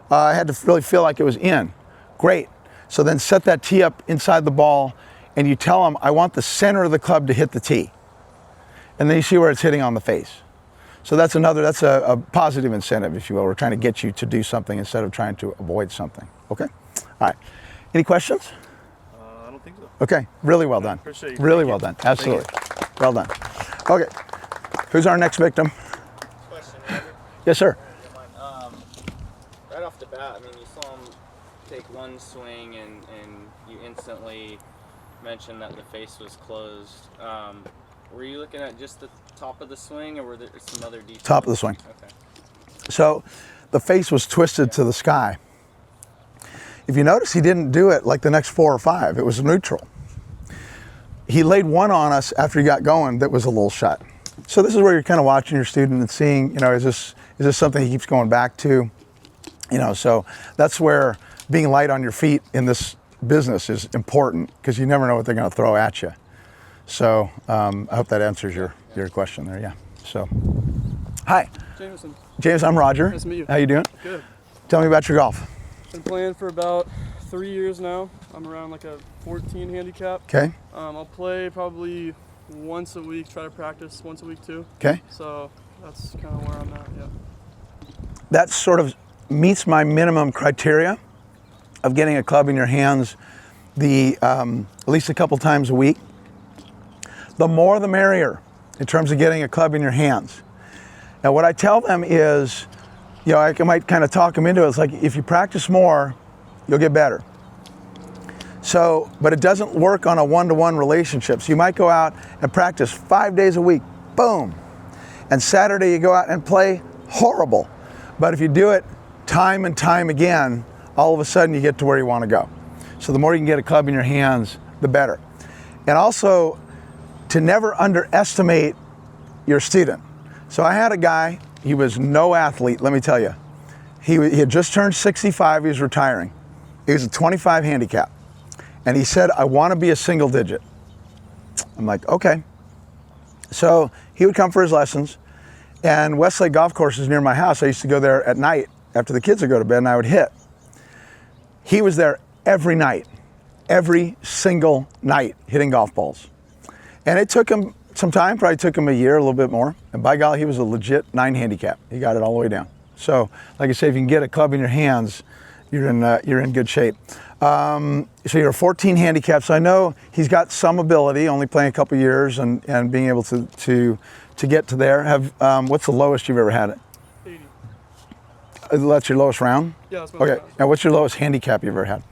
I had to really feel like it was in. Great. So then set that tee up inside the ball, and you tell them, I want the center of the club to hit the tee. And then you see where it's hitting on the face. So that's a positive incentive, if you will. We're trying to get you to do something instead of trying to avoid something. Okay? All right. Any questions? I don't think so. Okay. Really well done. Appreciate you. Really well done. Absolutely. Well done. Okay. Who's our next victim? Question, Robert. Yes, sir. Right off the bat, I mean, you saw him take one swing and you instantly mentioned that the face was closed. Were you looking at just the top of the swing, or were there some other details? Top of the swing. Okay. So the face was twisted to the sky. If you notice, he didn't do it like the next 4 or 5. It was neutral. He laid one on us after he got going that was a little shut. So this is where you're kind of watching your student and seeing, is this something he keeps going back to? So that's where being light on your feet in this business is important, because you never know what they're going to throw at you. So I hope that answers your question there. Yeah. So, hi. Jameson. James, I'm Roger. Nice to meet you. How you doing? Good. Tell me about your golf. Been playing for about 3 years now. I'm around like a 14 handicap. Okay. I'll play probably once a week, try to practice once a week too. Okay. So that's kind of where I'm at, yeah. That sort of meets my minimum criteria of getting a club in your hands at least a couple times a week. The more the merrier in terms of getting a club in your hands. Now what I tell them is, I might kind of talk them into it. It's like, if you practice more, you'll get better. So, but it doesn't work on a one-to-one relationship. So you might go out and practice 5 days a week, boom. And Saturday you go out and play horrible. But if you do it time and time again, all of a sudden you get to where you want to go. So the more you can get a club in your hands, the better. And also, to never underestimate your student. So I had a guy, he was no athlete, let me tell you. He had just turned 65, he was retiring. He was a 25 handicap. And he said, I want to be a single digit. I'm like, okay. So he would come for his lessons, and Westlake Golf Course is near my house. I used to go there at night after the kids would go to bed, and I would hit. He was there every night, every single night, hitting golf balls. And it took him some time, probably took him a year, a little bit more. And by golly, he was a legit 9 handicap. He got it all the way down. So, like I say, if you can get a club in your hands, you're in good shape. So you're a 14 handicap. So I know he's got some ability, only playing a couple years and being able to get to there. What's the lowest you've ever had it? 80. That's your lowest round? Yeah, that's my Okay. round. Now what's your lowest handicap you've ever had?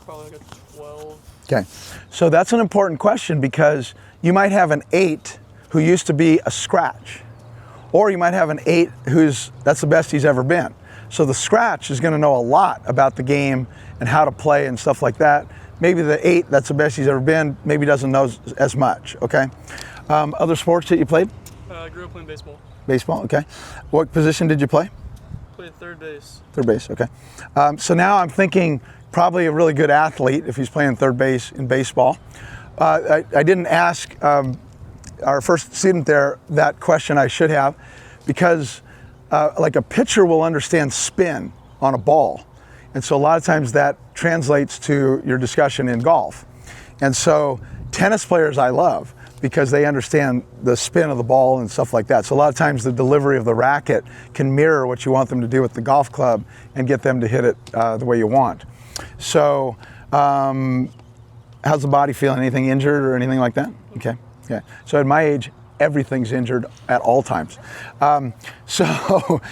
Probably like a 12. Okay. So that's an important question, because you might have an 8 who used to be a scratch, or you might have an 8 that's the best he's ever been. So the scratch is going to know a lot about the game and how to play and stuff like that. Maybe the 8 that's the best he's ever been maybe doesn't know as much. Okay. Other sports that you played? I grew up playing baseball. Baseball. Okay. What position did you play? Played third base. Third base. Okay. So now I'm thinking probably a really good athlete if he's playing third base in baseball. I didn't ask our first student there that question. I should have, because like a pitcher will understand spin on a ball. And so a lot of times that translates to your discussion in golf. And so tennis players I love, because they understand the spin of the ball and stuff like that. So a lot of times the delivery of the racket can mirror what you want them to do with the golf club and get them to hit it the way you want. So how's the body feeling? Anything injured or anything like that? Okay. Yeah. So at my age, everything's injured at all times. So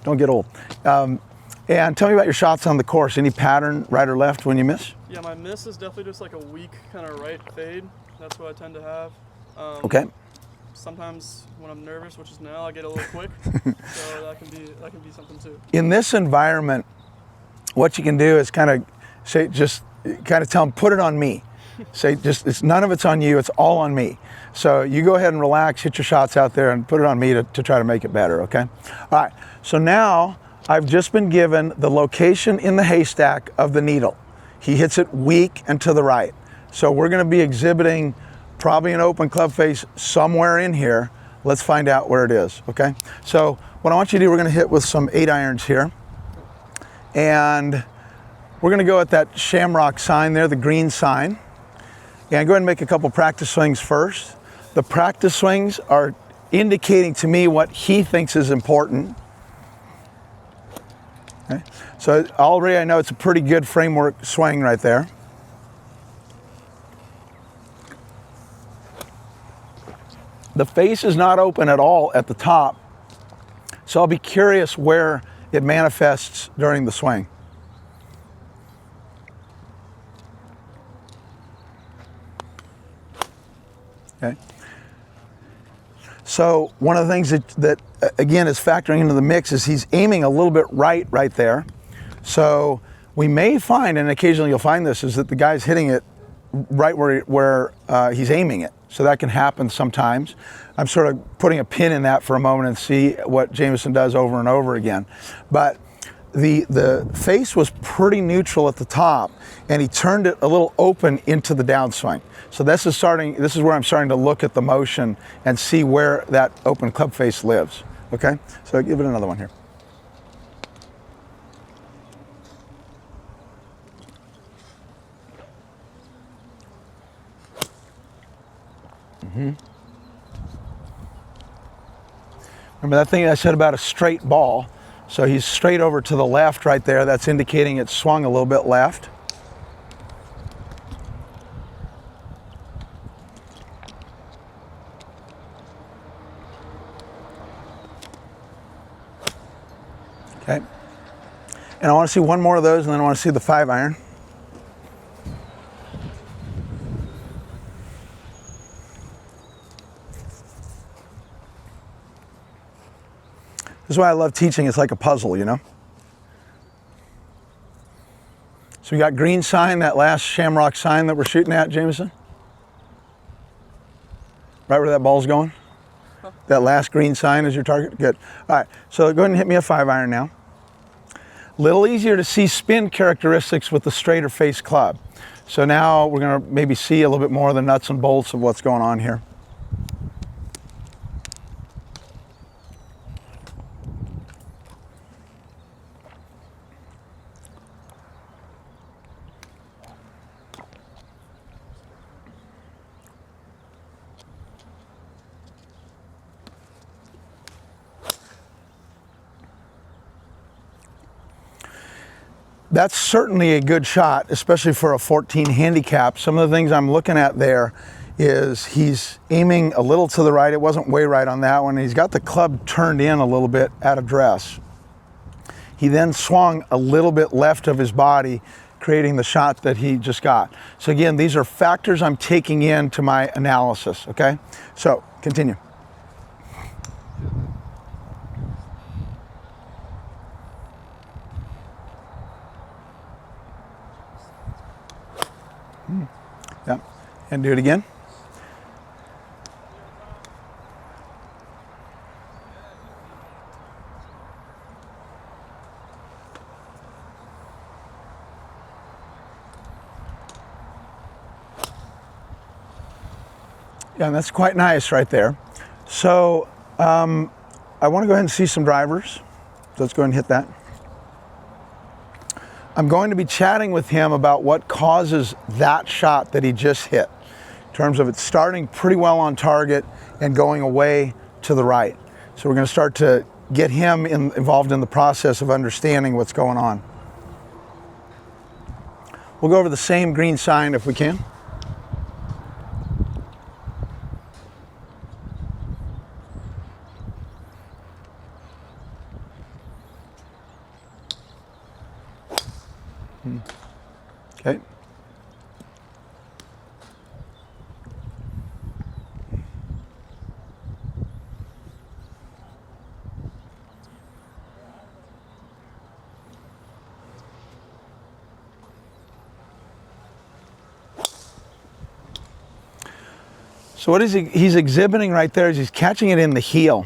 don't get old. And tell me about your shots on the course. Any pattern, right or left, when you miss? Yeah, my miss is definitely just like a weak kind of right fade. That's what I tend to have. Okay. Sometimes when I'm nervous, which is now, I get a little quick. So that can be something too. In this environment, what you can do is kind of say, just kind of tell them, put it on me. Say, none of it's on you, it's all on me. So you go ahead and relax, hit your shots out there, and put it on me to try to make it better, okay? All right, so now I've just been given the location in the haystack of the needle. He hits it weak and to the right. So we're gonna be exhibiting probably an open club face somewhere in here. Let's find out where it is, okay? So what I want you to do, we're gonna hit with some 8-irons here. And we're gonna go at that shamrock sign there, the green sign. And go ahead and make a couple practice swings first. The practice swings are indicating to me what he thinks is important. Okay. So already I know it's a pretty good framework swing right there. The face is not open at all at the top, so I'll be curious where it manifests during the swing. Okay. So one of the things that again is factoring into the mix is he's aiming a little bit right there. So we may find, and occasionally you'll find this, is that the guy's hitting it right where he's aiming it. So that can happen sometimes. I'm sort of putting a pin in that for a moment and see what Jameson does over and over again. But the face was pretty neutral at the top, and he turned it a little open into the downswing. So this is where I'm starting to look at the motion and see where that open club face lives. Okay, so give it another one here. Remember that thing I said about a straight ball? So he's straight over to the left right there. That's indicating it swung a little bit left. Okay. And I want to see one more of those, and then I want to see the 5-iron. This is why I love teaching. It's like a puzzle, you know? So we got green sign, that last shamrock sign that we're shooting at, Jameson? Right where that ball's going? That last green sign is your target? Good. All right, so go ahead and hit me a 5-iron now. Little easier to see spin characteristics with the straighter face club. So now we're gonna maybe see a little bit more of the nuts and bolts of what's going on here. That's certainly a good shot, especially for a 14 handicap. Some of the things I'm looking at there is he's aiming a little to the right. It wasn't way right on that one. He's got the club turned in a little bit at address. He then swung a little bit left of his body, creating the shot that he just got. So again, these are factors I'm taking into my analysis, okay? So, continue. Yeah, and do it again. Yeah, and that's quite nice right there. So I want to go ahead and see some drivers. So let's go ahead and hit that. I'm going to be chatting with him about what causes that shot that he just hit, in terms of it starting pretty well on target and going away to the right. So we're going to start to get him involved in the process of understanding what's going on. We'll go over the same green sign if we can. Okay. So what is he's exhibiting right there is he's catching it in the heel.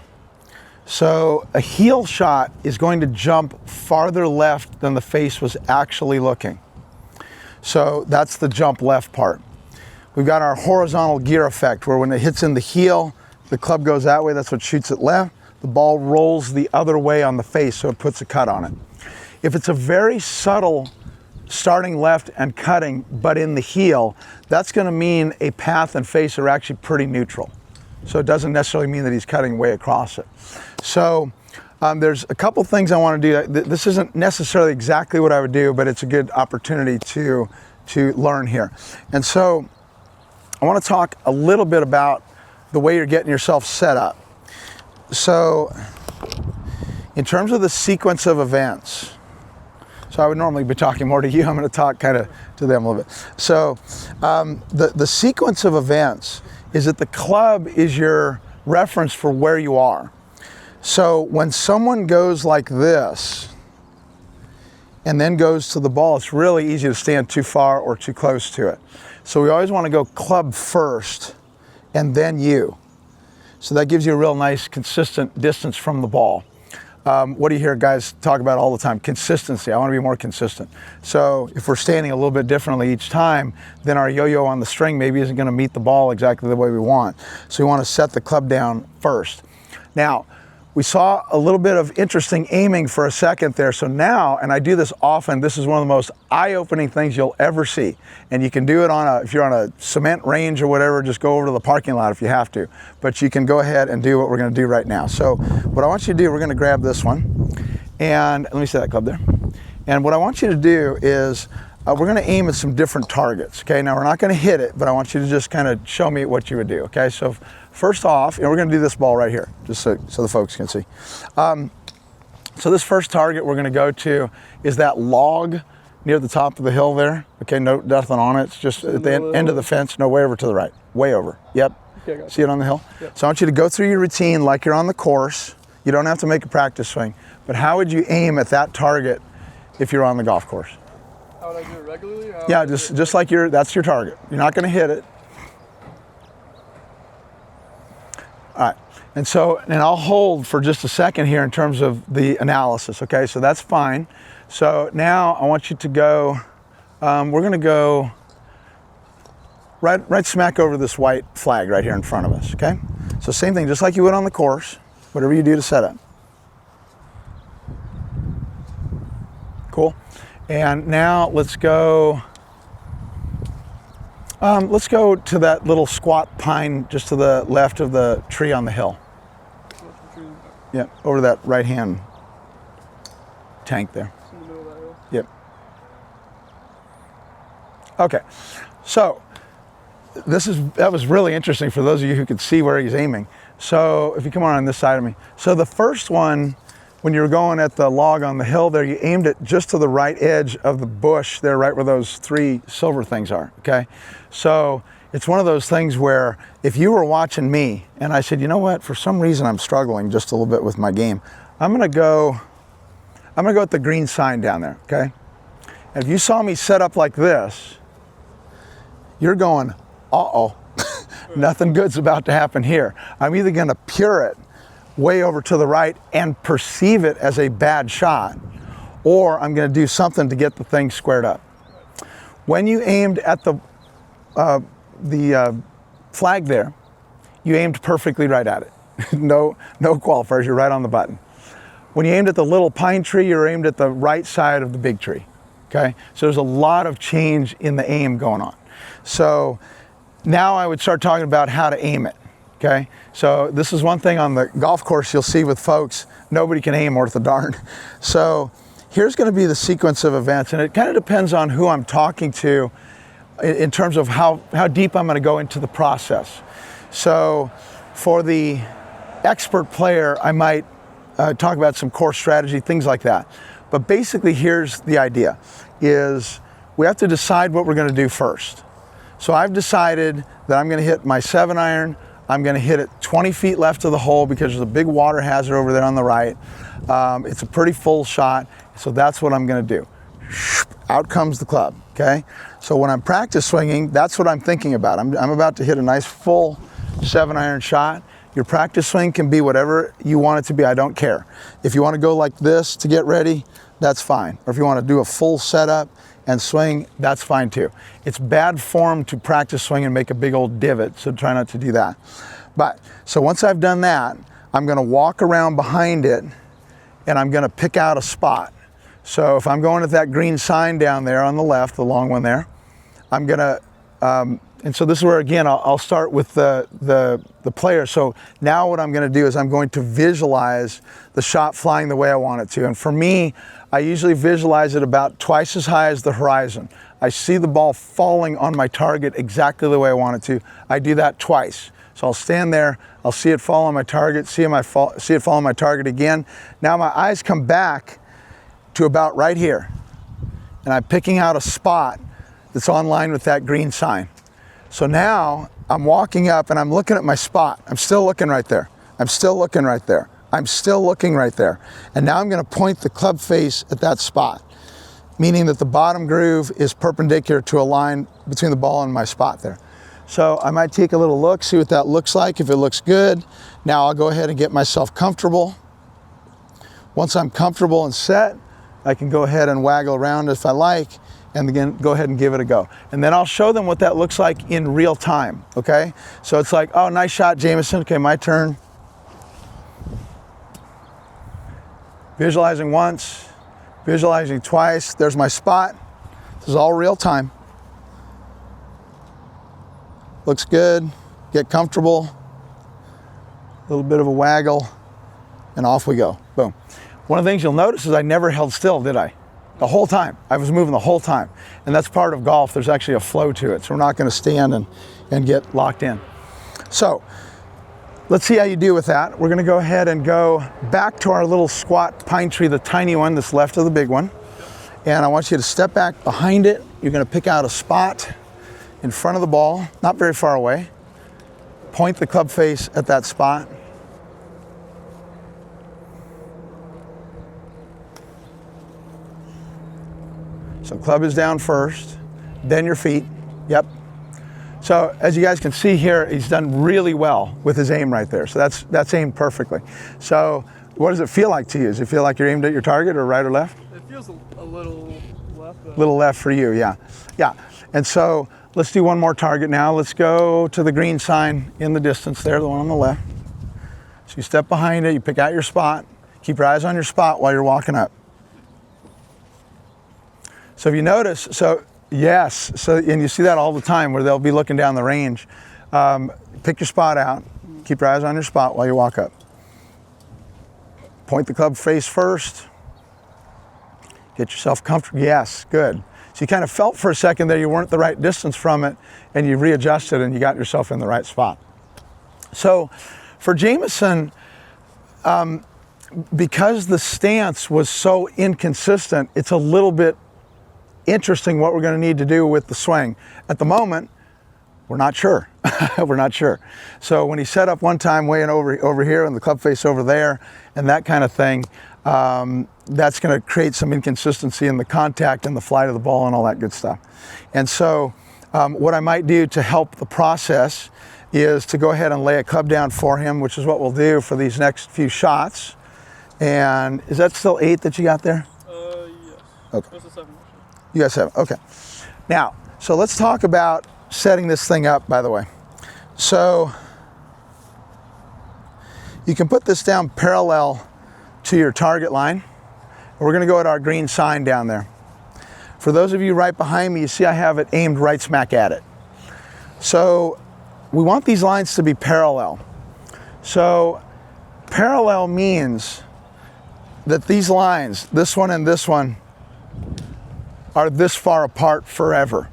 So a heel shot is going to jump farther left than the face was actually looking. So that's the jump left part. we've got our horizontal gear effect, where when it hits in the heel, the club goes that way, that's what shoots it left. The ball rolls the other way on the face, so it puts a cut on it. If it's a very subtle starting left and cutting, but in the heel, that's going to mean a path and face are actually pretty neutral. So it doesn't necessarily mean that he's cutting way across it. So there's a couple things I want to do. This isn't necessarily exactly what I would do, but it's a good opportunity to learn here. And so I want to talk a little bit about the way you're getting yourself set up. So in terms of the sequence of events, so I would normally be talking more to you. I'm going to talk kind of to them a little bit. So the sequence of events is that the club is your reference for where you are. So when someone goes like this and then goes to the ball, it's really easy to stand too far or too close to it. So we always want to go club first and then you. So that gives you a real nice consistent distance from the ball. What do you hear guys talk about all the time? Consistency. I want to be more consistent. So if we're standing a little bit differently each time, then our yo-yo on the string maybe isn't going to meet the ball exactly the way we want. So we want to set the club down first. Now, we saw a little bit of interesting aiming for a second there. So now, and I do this often, this is one of the most eye-opening things you'll ever see. And you can do it if you're on a cement range or whatever, just go over to the parking lot if you have to. But you can go ahead and do what we're going to do right now. So what I want you to do, we're going to grab this one. And let me see that club there. And what I want you to do is, we're going to aim at some different targets. Okay, now we're not going to hit it, but I want you to just kind of show me what you would do. Okay, so first off, we're going to do this ball right here, just so the folks can see. So this first target we're going to go to is that log near the top of the hill there. Okay, nothing on it. It's just at the end of the fence. No, way over to the right. Way over. Yep. Okay, see it on the hill? Yep. So I want you to go through your routine like you're on the course. You don't have to make a practice swing. But how would you aim at that target if you're on the golf course? How would I do it regularly? Yeah, just like that's your target. You're not going to hit it. All right, and I'll hold for just a second here in terms of the analysis, okay? So that's fine. So now I want you to go, we're going to go right smack over this white flag right here in front of us, okay? So same thing, just like you would on the course, whatever you do to set up. Cool. And now let's go to that little squat pine just to the left of the tree on the hill. Yeah, over that right-hand tank there. It's in the middle of that hill. Yep. Okay, so that was really interesting for those of you who could see where he's aiming. So if you come on this side of me. So the first one, when you were going at the log on the hill there, you aimed it just to the right edge of the bush there, right where those three silver things are, okay? So it's one of those things where if you were watching me and I said, you know what, for some reason I'm struggling just a little bit with my game, I'm gonna go at the green sign down there, okay? And if you saw me set up like this, you're going, uh-oh, nothing good's about to happen here. I'm either gonna pure it way over to the right and perceive it as a bad shot, or I'm going to do something to get the thing squared up. When you aimed at the flag there, you aimed perfectly right at it. no qualifiers, you're right on the button. When you aimed at the little pine tree, you're aimed at the right side of the big tree, okay? So there's a lot of change in the aim going on. So now I would start talking about how to aim it. Okay, so this is one thing on the golf course you'll see with folks, nobody can aim worth a darn. So here's going to be the sequence of events, and it kind of depends on who I'm talking to in terms of how deep I'm going to go into the process. So for the expert player, I might talk about some course strategy, things like that. But basically here's the idea, is we have to decide what we're going to do first. So I've decided that I'm going to hit my 7-iron. I'm going to hit it 20 feet left of the hole because there's a big water hazard over there on the right. It's a pretty full shot, so that's what I'm going to do. Out comes the club, okay? So when I'm practice swinging, that's what I'm thinking about. I'm about to hit a nice full 7-iron shot. Your practice swing can be whatever you want it to be, I don't care. If you want to go like this to get ready, that's fine. Or if you want to do a full setup and swing, that's fine too. It's bad form to practice swing and make a big old divot, so try not to do that. But, so once I've done that, I'm gonna walk around behind it and I'm gonna pick out a spot. So if I'm going at that green sign down there on the left, the long one there, I'm gonna, and so this is where, again, I'll start with the player. So now what I'm gonna do is I'm going to visualize the shot flying the way I want it to. And for me, I usually visualize it about twice as high as the horizon. I see the ball falling on my target exactly the way I want it to. I do that twice. So I'll stand there, I'll see it fall on my target, see it fall on my target again. Now my eyes come back to about right here. And I'm picking out a spot that's on line with that green sign. So now I'm walking up and I'm looking at my spot. I'm still looking right there. I'm still looking right there. I'm still looking right there. And now I'm gonna point the club face at that spot, meaning that the bottom groove is perpendicular to a line between the ball and my spot there. So I might take a little look, see what that looks like. If it looks good, now I'll go ahead and get myself comfortable. Once I'm comfortable and set, I can go ahead and waggle around if I like, and again, go ahead and give it a go. And then I'll show them what that looks like in real time, okay? So it's like, oh, nice shot, Jameson. Okay, my turn. Visualizing once, visualizing twice. There's my spot. This is all real time. Looks good. Get comfortable. A little bit of a waggle, and off we go. Boom. One of the things you'll notice is I never held still, did I? The whole time. I was moving the whole time. And that's part of golf. There's actually a flow to it. So we're not going to stand and get locked in. So let's see how you do with that. We're going to go ahead and go back to our little squat pine tree, the tiny one that's left of the big one. And I want you to step back behind it. You're going to pick out a spot in front of the ball, not very far away. Point the club face at that spot. So club is down first, then your feet. Yep. So as you guys can see here, he's done really well with his aim right there. So that's aimed perfectly. So what does it feel like to you? Does it feel like you're aimed at your target or right or left? It feels a little left. A little left for you, yeah. Yeah. And so let's do one more target now. Let's go to the green sign in the distance there, the one on the left. So you step behind it, you pick out your spot. Keep your eyes on your spot while you're walking up. So if you notice, so yes, so and you see that all the time where they'll be looking down the range. Pick your spot out, keep your eyes on your spot while you walk up. Point the club face first. Get yourself comfortable. Yes, good. So you kind of felt for a second there you weren't the right distance from it, and you readjusted and you got yourself in the right spot. So for Jameson, because the stance was so inconsistent, it's a little bit interesting what we're going to need to do with the swing. At the moment, we're not sure. We're not sure. So when he set up one time way in over here and the club face over there and that kind of thing, that's going to create some inconsistency in the contact and the flight of the ball and all that good stuff. And so what I might do to help the process is to go ahead and lay a club down for him, which is what we'll do for these next few shots. And is that still 8 that you got there? Yes. Okay. That's a 7. You got 7, okay. Now, so let's talk about setting this thing up, by the way. So you can put this down parallel to your target line. We're gonna go at our green sign down there. For those of you right behind me, you see I have it aimed right smack at it. So we want these lines to be parallel. So parallel means that these lines, this one and this one, are this far apart forever.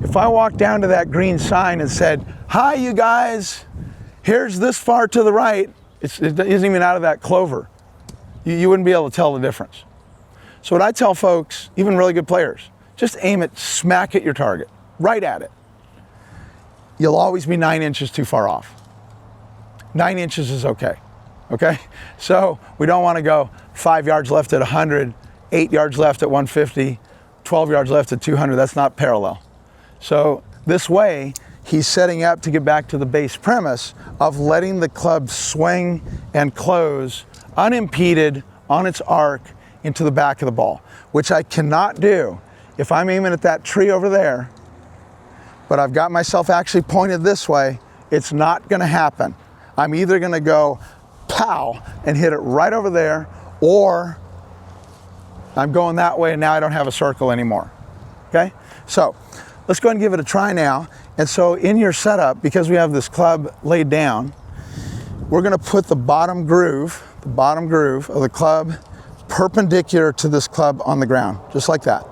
If I walked down to that green sign and said, hi you guys, here's this far to the right, it isn't even out of that clover. You wouldn't be able to tell the difference. So what I tell folks, even really good players, just aim it smack at your target, right at it. You'll always be 9 inches too far off. 9 inches is okay, okay? So we don't want to go 5 yards left at 100, 8 yards left at 150, 12 yards left at 200, that's not parallel. So this way, he's setting up to get back to the base premise of letting the club swing and close unimpeded on its arc into the back of the ball, which I cannot do if I'm aiming at that tree over there, but I've got myself actually pointed this way. It's not going to happen. I'm either going to go pow and hit it right over there, or I'm going that way and now I don't have a circle anymore. Okay, so let's go ahead and give it a try now. And so in your setup, because we have this club laid down, we're going to put the bottom groove of the club perpendicular to this club on the ground, just like that.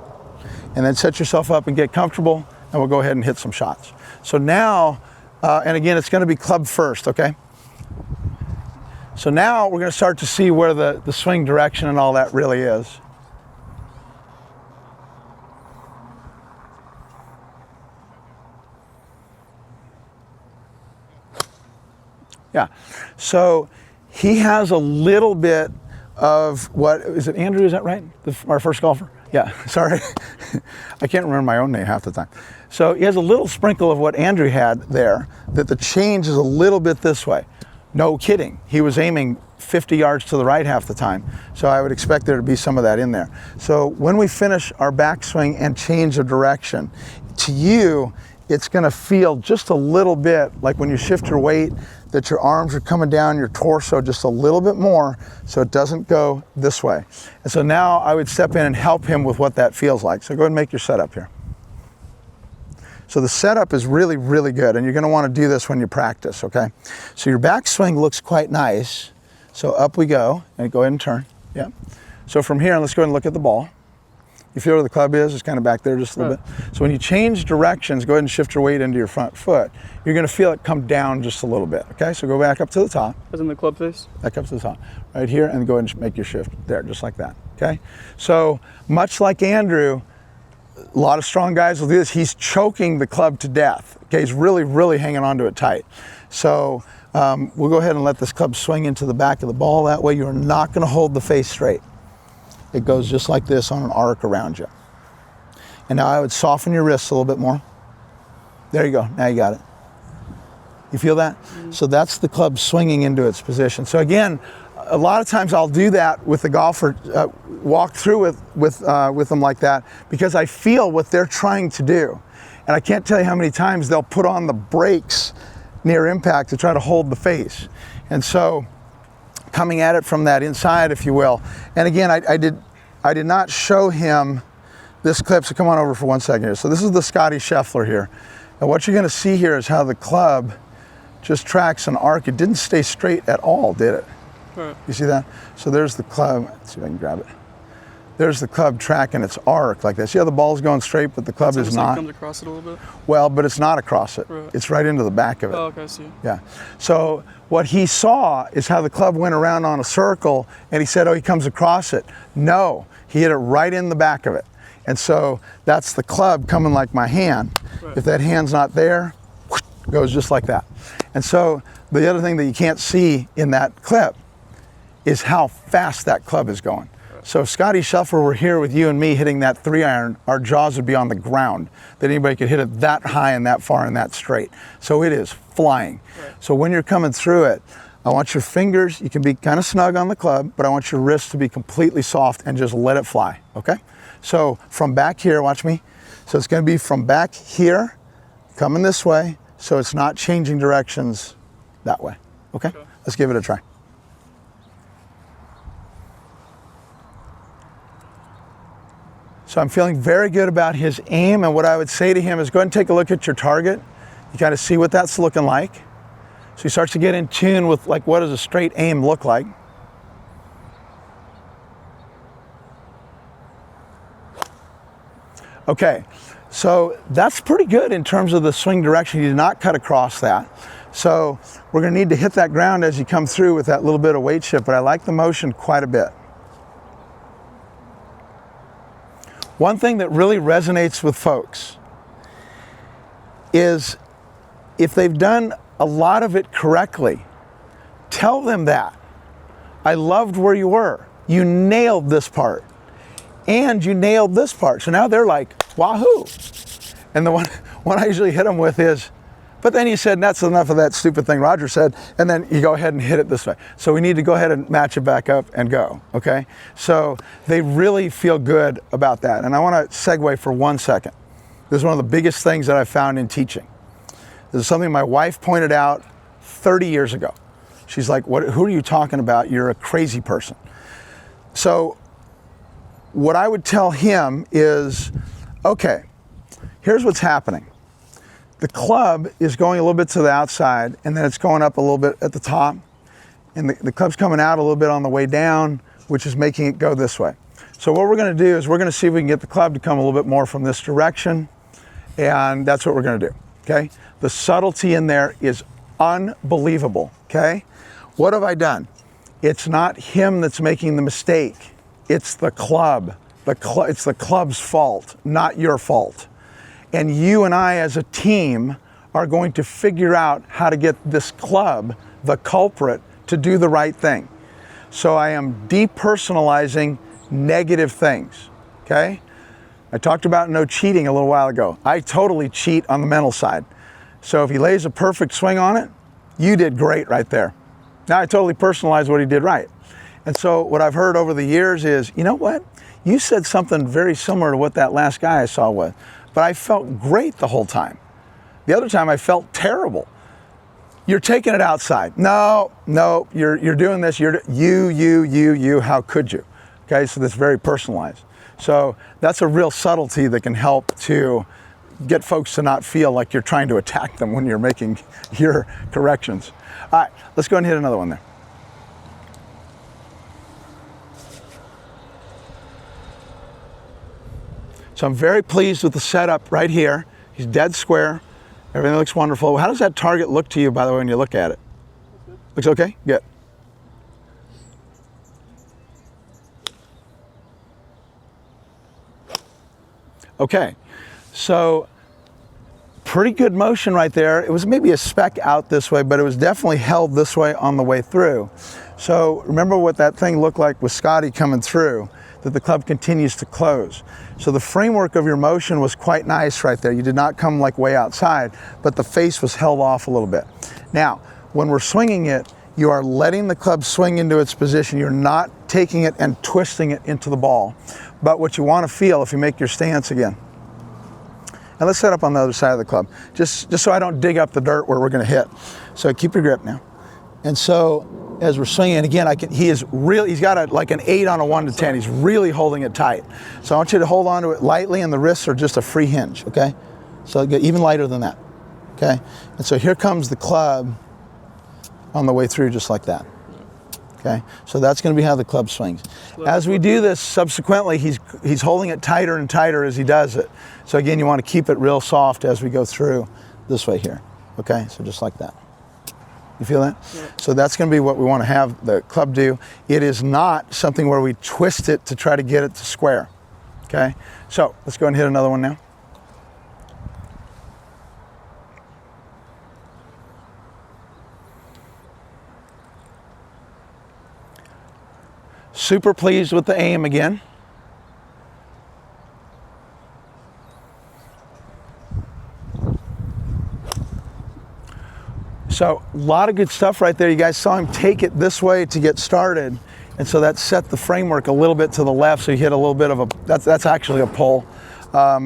And then set yourself up and get comfortable, and we'll go ahead and hit some shots. So now, and again, it's going to be club first, okay? So now we're going to start to see where the swing direction and all that really is. Yeah, so he has a little bit of what, is it Andrew, is that right? Our first golfer? Yeah, sorry. I can't remember my own name half the time. So he has a little sprinkle of what Andrew had there, that the change is a little bit this way. No kidding. He was aiming 50 yards to the right half the time. So I would expect there to be some of that in there. So when we finish our backswing and change of direction, to you, it's gonna feel just a little bit like when you shift your weight, that your arms are coming down your torso just a little bit more so it doesn't go this way. And so now I would step in and help him with what that feels like. So go ahead and make your setup here. So the setup is really, really good, and you're gonna wanna do this when you practice, okay? So your backswing looks quite nice. So up we go, and go ahead and turn, yeah. So from here, let's go ahead and look at the ball. You feel where the club is? It's kind of back there just a little bit. So when you change directions, go ahead and shift your weight into your front foot. You're going to feel it come down just a little bit, okay? So go back up to the top. As in the club face? Back up to the top, right here, and go ahead and make your shift there, just like that, okay? So much like Andrew, a lot of strong guys will do this. He's choking the club to death, okay? He's really, really hanging onto it tight. So we'll go ahead and let this club swing into the back of the ball. That way you're not going to hold the face straight. It goes just like this on an arc around you. And now I would soften your wrists a little bit more. There you go, now you got it. You feel that? Mm-hmm. So that's the club swinging into its position. So again, a lot of times I'll do that with the golfer, walk through with them like that, because I feel what they're trying to do. And I can't tell you how many times they'll put on the brakes near impact to try to hold the face. And so, coming at it from that inside, if you will. And again, I did not show him this clip, so come on over for 1 second here. So this is the Scotty Scheffler here. And what you're gonna see here is how the club just tracks an arc. It didn't stay straight at all, did it? Right. You see that? So there's the club, let's see if I can grab it. There's the club tracking its arc like this. See how the ball's going straight, but the club is not? It comes across it a little bit? Well, but it's not across it. Right. It's right into the back of it. Oh, okay, I see. Yeah. So what he saw is how the club went around on a circle, and he said, oh, he comes across it. No, he hit it right in the back of it. And so that's the club coming like my hand. Right. If that hand's not there, whoosh, goes just like that. And so the other thing that you can't see in that clip is how fast that club is going. So if Scotty Scheffler were here with you and me hitting that 3-iron, our jaws would be on the ground, that anybody could hit it that high and that far and that straight. So it is flying. Right. So when you're coming through it, I want your fingers, you can be kind of snug on the club, but I want your wrists to be completely soft and just let it fly, okay? So from back here, watch me. So it's gonna be from back here, coming this way, so it's not changing directions that way, okay? Let's give it a try. So I'm feeling very good about his aim, and what I would say to him is go ahead and take a look at your target. You kind of see what that's looking like. So he starts to get in tune with like what does a straight aim look like. Okay, so that's pretty good in terms of the swing direction. He did not cut across that. So we're gonna need to hit that ground as you come through with that little bit of weight shift, but I like the motion quite a bit. One thing that really resonates with folks is if they've done a lot of it correctly, tell them that. I loved where you were. You nailed this part. And you nailed this part. So now they're like, wahoo. And the one I usually hit them with is, But then you said, that's enough of that stupid thing Roger said, and then you go ahead and hit it this way. So we need to go ahead and match it back up and go, okay? So they really feel good about that. And I want to segue for 1 second. This is one of the biggest things that I found in teaching. This is something my wife pointed out 30 years ago. She's like, who are you talking about? You're a crazy person. So what I would tell him is, okay, here's what's happening. The club is going a little bit to the outside, and then it's going up a little bit at the top, and the club's coming out a little bit on the way down, which is making it go this way. So what we're going to do is we're going to see if we can get the club to come a little bit more from this direction, and that's what we're going to do, okay? The subtlety in there is unbelievable, okay? What have I done? It's not him that's making the mistake. It's the club. It's the club's fault, not your fault. And you and I as a team are going to figure out how to get this club, the culprit, to do the right thing. So I am depersonalizing negative things, okay? I talked about no cheating a little while ago. I totally cheat on the mental side. So if he lays a perfect swing on it, you did great right there. Now I totally personalize what he did right. And so what I've heard over the years is, you know what? You said something very similar to what that last guy I saw was. But I felt great the whole time. The other time I felt terrible. You're taking it outside. No, you're doing this. You, how could you? Okay, so that's very personalized. So that's a real subtlety that can help to get folks to not feel like you're trying to attack them when you're making your corrections. All right, let's go ahead and hit another one there. So I'm very pleased with the setup right here. He's dead square. Everything looks wonderful. How does that target look to you, by the way, when you look at it? Looks okay? Good. Okay, so pretty good motion right there. It was maybe a speck out this way, but it was definitely held this way on the way through. So remember what that thing looked like with Scotty coming through, that the club continues to close. So the framework of your motion was quite nice right there. You did not come like way outside, but the face was held off a little bit. Now, when we're swinging it, you are letting the club swing into its position. You're not taking it and twisting it into the ball. But what you want to feel if you make your stance again. And let's set up on the other side of the club, just so I don't dig up the dirt where we're going to hit. So keep your grip now. And so as we're swinging, and again, he's got like an 8 on a 1 to 10. He's really holding it tight. So I want you to hold on to it lightly, and the wrists are just a free hinge, okay? So get even lighter than that, okay? And so here comes the club on the way through just like that. Okay, so that's going to be how the club swings. As we do this subsequently, he's holding it tighter and tighter as he does it. So again, you want to keep it real soft as we go through this way here. Okay, so just like that. You feel that? Yeah. So that's going to be what we want to have the club do. It is not something where we twist it to try to get it to square. Okay, so let's go and hit another one now. Super pleased with the aim again. So a lot of good stuff right there. You guys saw him take it this way to get started. And so that set the framework a little bit to the left. So you hit a little bit of a, that's actually a pull,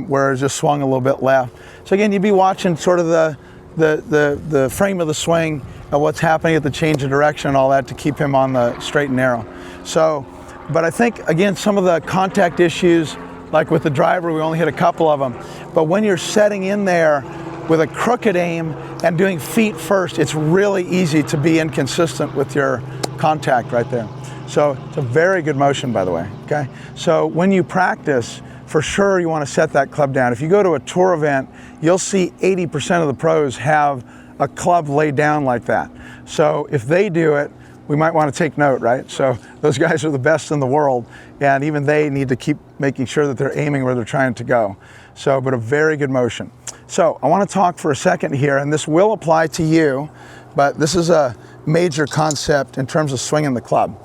where it just swung a little bit left. So again, you'd be watching sort of the frame of the swing, what's happening at the change of direction and all that to keep him on the straight and narrow. So, but I think, again, some of the contact issues, like with the driver, we only hit a couple of them. But when you're setting in there with a crooked aim and doing feet first, it's really easy to be inconsistent with your contact right there. So it's a very good motion, by the way, okay? So when you practice, for sure you want to set that club down. If you go to a tour event, you'll see 80% of the pros have a club laid down like that. So if they do it, we might want to take note, right? So those guys are the best in the world, and even they need to keep making sure that they're aiming where they're trying to go. So, but a very good motion. So I want to talk for a second here, and this will apply to you, but this is a major concept in terms of swinging the club.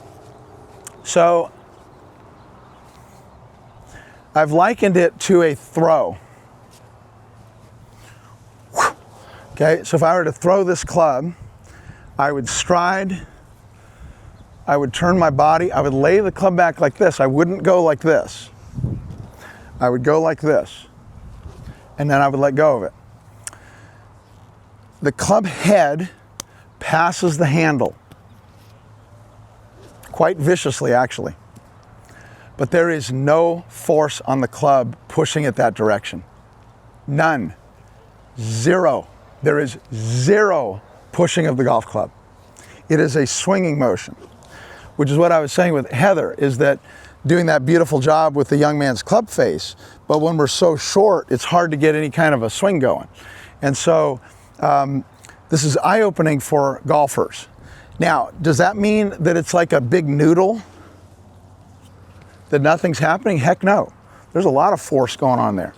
So I've likened it to a throw. Okay, so if I were to throw this club, I would stride, I would turn my body, I would lay the club back like this. I wouldn't go like this. I would go like this, and then I would let go of it. The club head passes the handle, quite viciously actually. But there is no force on the club pushing it that direction. None. Zero. There is zero pushing of the golf club. It is a swinging motion, which is what I was saying with Heather, is that doing that beautiful job with the young man's club face, but when we're so short, it's hard to get any kind of a swing going. And so this is eye-opening for golfers. Now, does that mean that it's like a big noodle? That nothing's happening? Heck no. There's a lot of force going on there.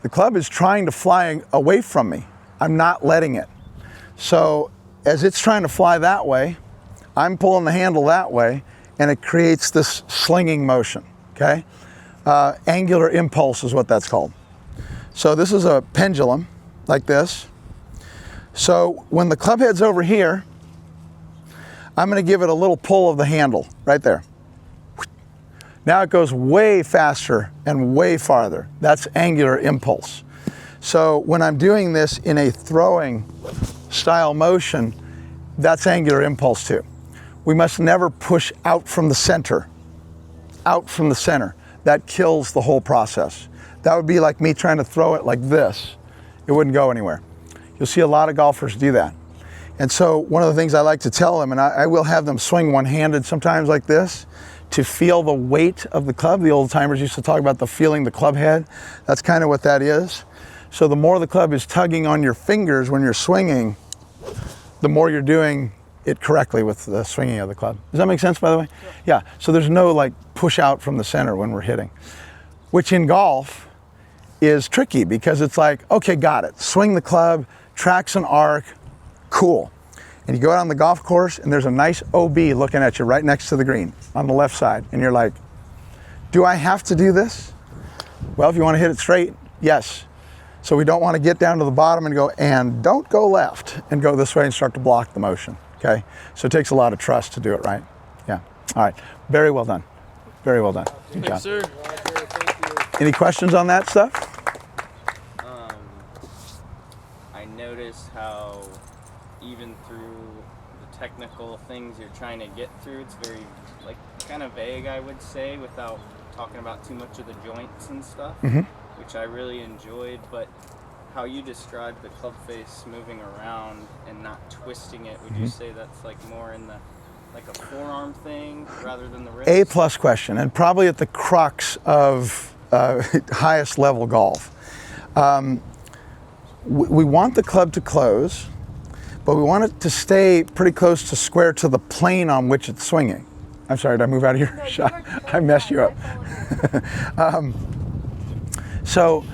The club is trying to fly away from me. I'm not letting it. So as it's trying to fly that way, I'm pulling the handle that way, and it creates this slinging motion, okay? Angular impulse is what that's called. So this is a pendulum, like this. So when the club head's over here, I'm gonna give it a little pull of the handle, right there. Now it goes way faster and way farther. That's angular impulse. So when I'm doing this in a throwing style motion, that's angular impulse too. We must never push out from the center. Out from the center. That kills the whole process. That would be like me trying to throw it like this. It wouldn't go anywhere. You'll see a lot of golfers do that. And so one of the things I like to tell them, and I will have them swing one-handed sometimes like this, to feel the weight of the club. The old timers used to talk about the feeling the club head. That's kind of what that is. So the more the club is tugging on your fingers when you're swinging, the more you're doing it correctly with the swinging of the club. Does that make sense, by the way? Yeah. So there's no like push out from the center when we're hitting, which in golf is tricky because it's like, okay, got it. Swing the club, tracks an arc, cool. And you go out on the golf course and there's a nice OB looking at you right next to the green on the left side. And you're like, do I have to do this? Well, if you want to hit it straight, yes. So we don't want to get down to the bottom and go, and don't go left and go this way and start to block the motion, okay? So it takes a lot of trust to do it right. Yeah, all right, very well done. Very well done. Good job. Thanks, sir. Any questions on that stuff? I notice how even through the technical things you're trying to get through, it's very like kind of vague, I would say, without talking about too much of the joints and stuff, which I really enjoyed. But how you described the club face moving around and not twisting it, would you say that's like more in the like a forearm thing rather than the wrist? A+ question, and probably at the crux of highest level golf. We want the club to close, but we want it to stay pretty close to square to the plane on which it's swinging. I'm sorry, did I move out of here? No, I messed you up. So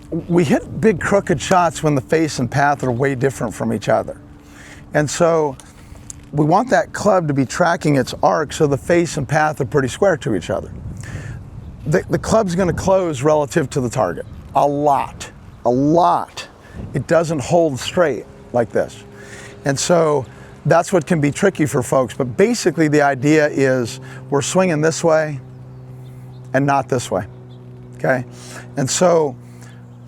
we hit big crooked shots when the face and path are way different from each other. And so we want that club to be tracking its arc so the face and path are pretty square to each other. The club's going to close relative to the target. A lot. It doesn't hold straight like this. And so that's what can be tricky for folks. But basically the idea is we're swinging this way and not this way, okay? And so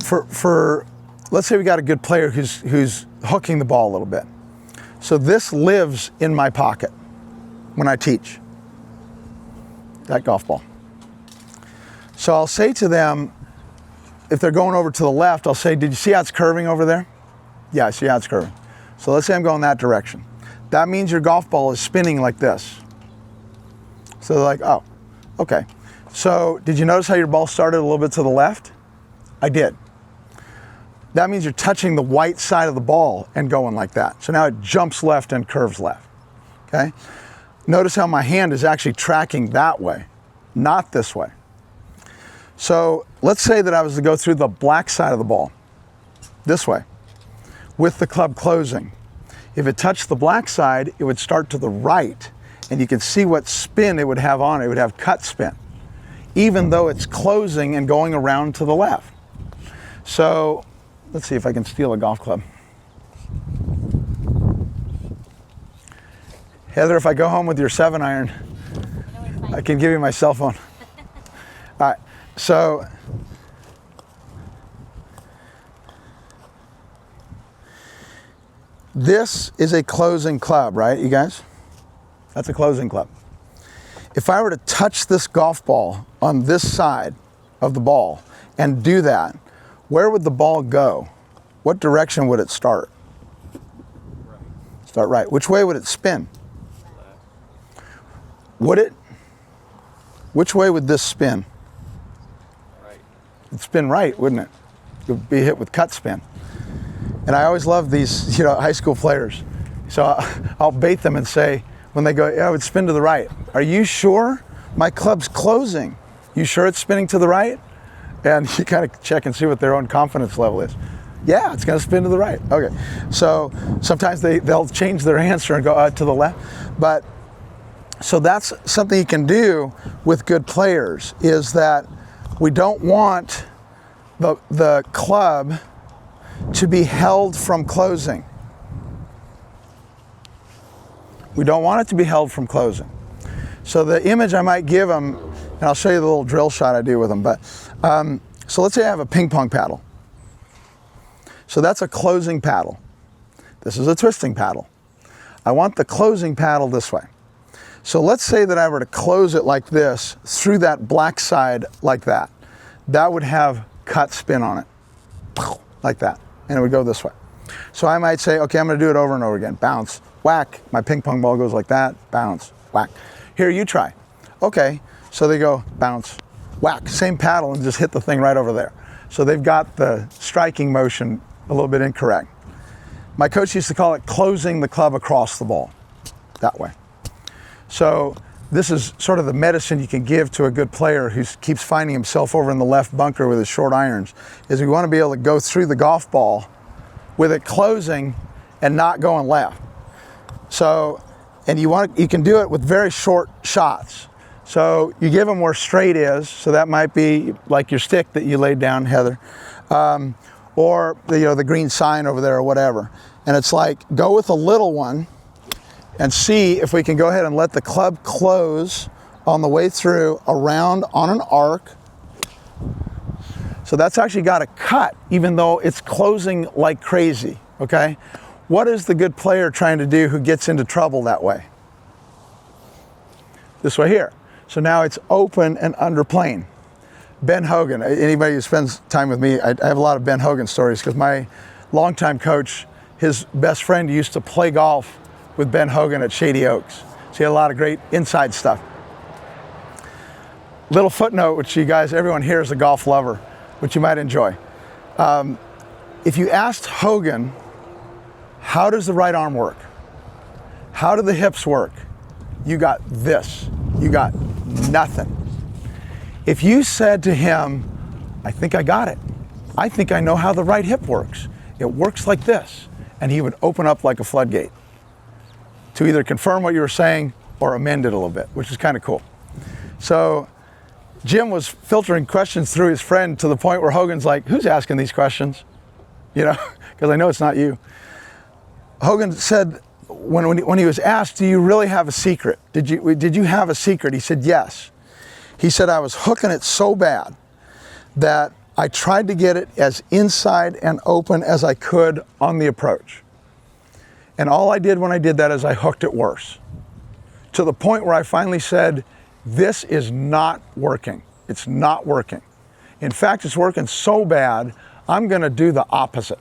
for let's say we got a good player who's hooking the ball a little bit. So this lives in my pocket when I teach that golf ball. So I'll say to them, if they're going over to the left, I'll say, did you see how it's curving over there? Yeah, I see how it's curving. So let's say I'm going that direction. That means your golf ball is spinning like this. So they're like, oh, okay. So did you notice how your ball started a little bit to the left? I did. That means you're touching the white side of the ball and going like that. So now it jumps left and curves left, okay? Notice how my hand is actually tracking that way, not this way. So let's say that I was to go through the black side of the ball, this way, with the club closing. If it touched the black side, it would start to the right, and you can see what spin it would have on it. It would have cut spin, even though it's closing and going around to the left. So let's see if I can steal a golf club. Heather, if I go home with your 7-iron, I can give you my cell phone. All right, so this is a closing club, right, you guys? That's a closing club. If I were to touch this golf ball on this side of the ball and do that, where would the ball go? What direction would it start? Right. Start right. Which way would it spin? Would it? Which way would this spin? Right. It'd spin right, wouldn't it? It would be hit with cut spin. And I always love these, high school players. So I'll bait them and say, when they go, yeah, it would spin to the right. Are you sure? My club's closing. You sure it's spinning to the right? And you kind of check and see what their own confidence level is. Yeah, it's going to spin to the right. Okay. So sometimes they'll change their answer and go to the left. But so that's something you can do with good players, is that we don't want the club to be held from closing. We don't want it to be held from closing. So the image I might give them, and I'll show you the little drill shot I do with them, but so let's say I have a ping pong paddle. So that's a closing paddle. This is a twisting paddle. I want the closing paddle this way. So let's say that I were to close it like this, through that black side like that. That would have cut spin on it, like that, and it would go this way. So I might say, okay, I'm gonna do it over and over again. Bounce, whack, my ping pong ball goes like that, bounce, whack. Here, you try. Okay, so they go bounce, whack, same paddle, and just hit the thing right over there. So they've got the striking motion a little bit incorrect. My coach used to call it closing the club across the ball, that way. So this is sort of the medicine you can give to a good player who keeps finding himself over in the left bunker with his short irons, is we want to be able to go through the golf ball with it closing and not going left. So, and you can do it with very short shots. So you give them where straight is, so that might be like your stick that you laid down, Heather, or the green sign over there or whatever. And it's like, go with a little one and see if we can go ahead and let the club close on the way through around on an arc. So that's actually got a cut, even though it's closing like crazy, okay? What is the good player trying to do who gets into trouble that way? This way here. So now it's open and under plane. Ben Hogan, anybody who spends time with me, I have a lot of Ben Hogan stories, because my longtime coach, his best friend used to play golf with Ben Hogan at Shady Oaks. So he had a lot of great inside stuff. Little footnote, which everyone here is a golf lover, which you might enjoy. If you asked Hogan, how does the right arm work? How do the hips work? You got this. You got nothing. If you said to him, I think I got it. I think I know how the right hip works. It works like this. And he would open up like a floodgate to either confirm what you were saying or amend it a little bit, which is kind of cool. So Jim was filtering questions through his friend to the point where Hogan's like, who's asking these questions? Because I know it's not you. Hogan said, when he was asked, do you really have a secret? Did you have a secret? He said, yes. He said, I was hooking it so bad that I tried to get it as inside and open as I could on the approach. And all I did when I did that is I hooked it worse, to the point where I finally said, this is not working. It's not working. In fact, it's working so bad, I'm gonna do the opposite.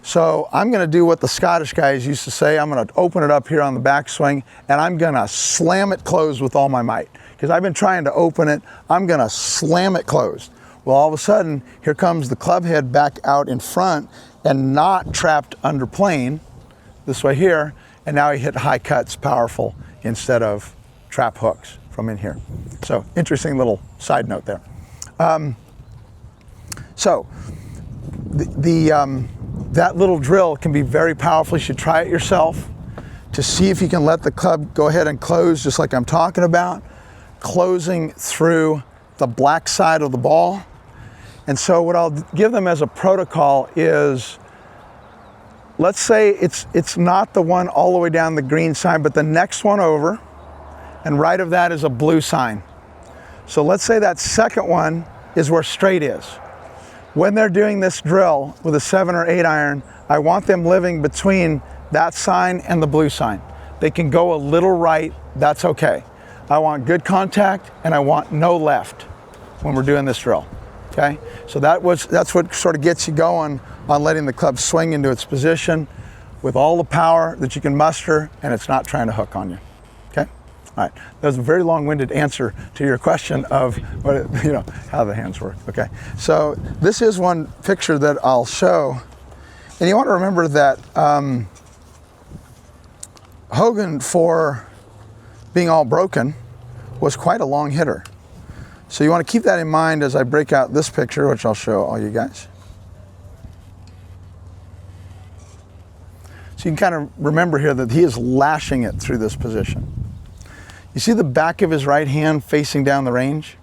So I'm gonna do what the Scottish guys used to say. I'm gonna open it up here on the backswing, and I'm gonna slam it closed with all my might. Because I've been trying to open it, I'm gonna slam it closed. Well, all of a sudden, here comes the club head back out in front and not trapped under plane, this way here, and now he hit high cuts, powerful, instead of trap hooks from in here. So interesting little side note there. That little drill can be very powerful. You should try it yourself to see if you can let the club go ahead and close just like I'm talking about, closing through the black side of the ball. And so what I'll give them as a protocol is, let's say it's not the one all the way down the green sign, but the next one over, and right of that is a blue sign. So let's say that second one is where straight is. When they're doing this drill with a 7 or 8 iron, I want them living between that sign and the blue sign. They can go a little right, that's okay. I want good contact and I want no left when we're doing this drill, okay? So that's what sort of gets you going on letting the club swing into its position with all the power that you can muster, and it's not trying to hook on you, okay? All right, that was a very long-winded answer to your question of how the hands work, okay? So this is one picture that I'll show, and you want to remember that Hogan, for being all broken, was quite a long hitter. So you want to keep that in mind as I break out this picture, which I'll show all you guys. So you can kind of remember here that he is lashing it through this position. You see the back of his right hand facing down the range?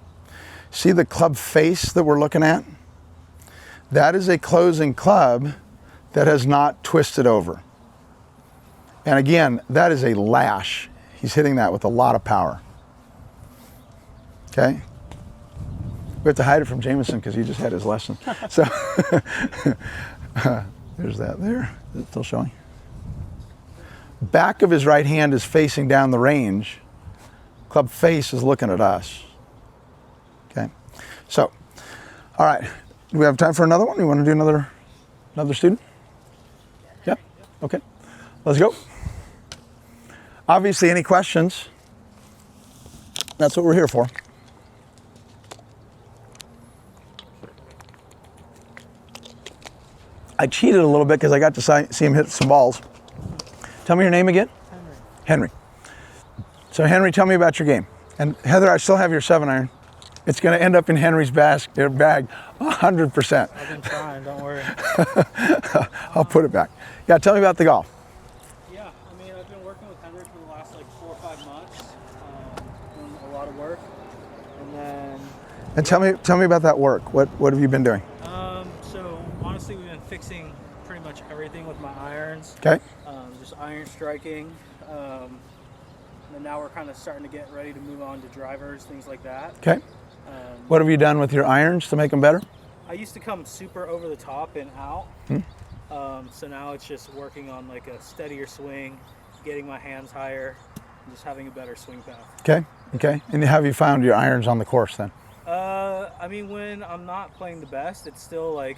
See the club face that we're looking at? That is a closing club that has not twisted over. And again, that is a lash. He's hitting that with a lot of power. Okay? We have to hide it from Jameson because he just had his lesson. So there's that there. Is it still showing? Back of his right hand is facing down the range. Club face is looking at us. Okay? So, all right. Do we have time for another one? You want to do another student? Yeah? Okay. Let's go. Obviously, any questions? That's what we're here for. I cheated a little bit because I got to see him hit some balls. Tell me your name again. Henry. So Henry, tell me about your game. And Heather, I still have your 7 iron. It's going to end up in Henry's bag 100%. I've been trying, don't worry. I'll put it back. Yeah, tell me about the golf. Yeah, I mean, I've been working with Heather for the last like 4 or 5 months, doing a lot of work. And then... And tell me about that work. What have you been doing? So honestly, we've been fixing pretty much everything with my irons. Okay. Just iron striking. And now we're kind of starting to get ready to move on to drivers, things like that. Okay. What have you done with your irons to make them better? I used to come super over the top and out. So now it's just working on like a steadier swing, getting my hands higher, and just having a better swing path. Okay. Okay. And have you found your irons on the course then? I mean, when I'm not playing the best, it's still like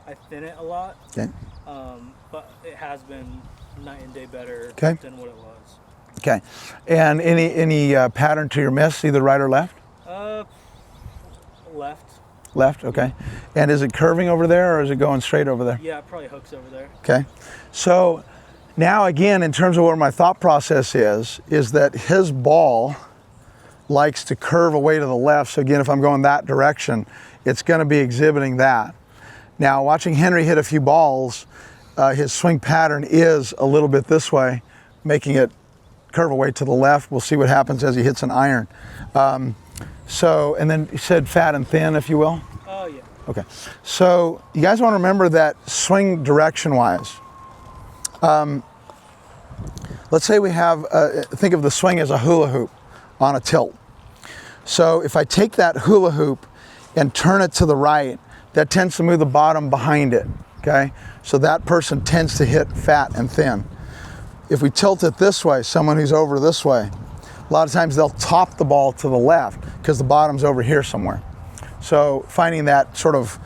I thin it a lot. Okay. But it has been night and day better than what it was. Okay. And any pattern to your miss, either right or left? Left. Left, okay. And is it curving over there or is it going straight over there? Yeah, it probably hooks over there. Okay. So now again, in terms of what my thought process is that his ball likes to curve away to the left. So again, if I'm going that direction, it's going to be exhibiting that. Now, watching Henry hit a few balls, his swing pattern is a little bit this way, making it curve away to the left. We'll see what happens as he hits an iron. And then you said fat and thin, if you will? Oh, yeah. Okay. So you guys want to remember that swing direction-wise. Let's say we have, think of the swing as a hula hoop on a tilt. So if I take that hula hoop and turn it to the right, that tends to move the bottom behind it, okay? So that person tends to hit fat and thin. If we tilt it this way, someone who's over this way, a lot of times they'll top the ball to the left because the bottom's over here somewhere. So finding that sort of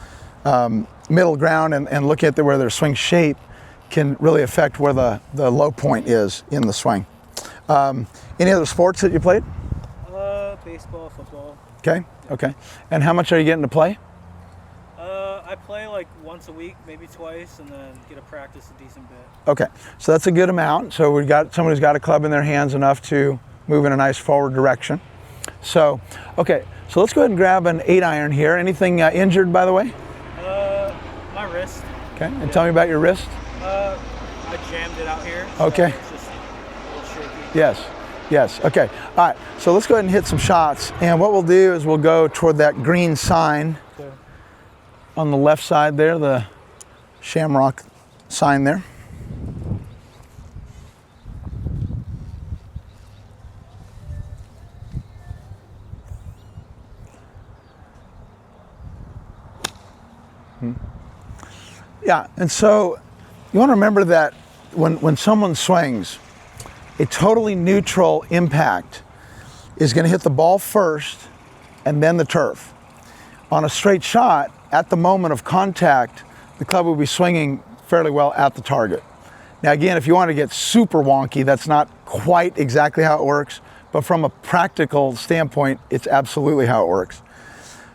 middle ground and looking at where their swing shape can really affect where the low point is in the swing. Any other sports that you played? Baseball, football. Okay, okay. And how much are you getting to play? I play like once a week, maybe twice, and then get to practice a decent bit. Okay, so that's a good amount. So we've got someone who's got a club in their hands enough to move in a nice forward direction. So, okay, so let's go ahead and grab an 8 iron here. Anything injured, by the way? My wrist. Okay, and tell me about your wrist. I jammed it out here. So okay. It's just a little shaky. Yes, yes, okay. All right, so let's go ahead and hit some shots. And what we'll do is we'll go toward that green sign on the left side there, the shamrock sign there. Yeah, and so you want to remember that when someone swings, a totally neutral impact is going to hit the ball first and then the turf. On a straight shot, at the moment of contact, the club will be swinging fairly well at the target. Now again, if you want to get super wonky, that's not quite exactly how it works, but from a practical standpoint, it's absolutely how it works.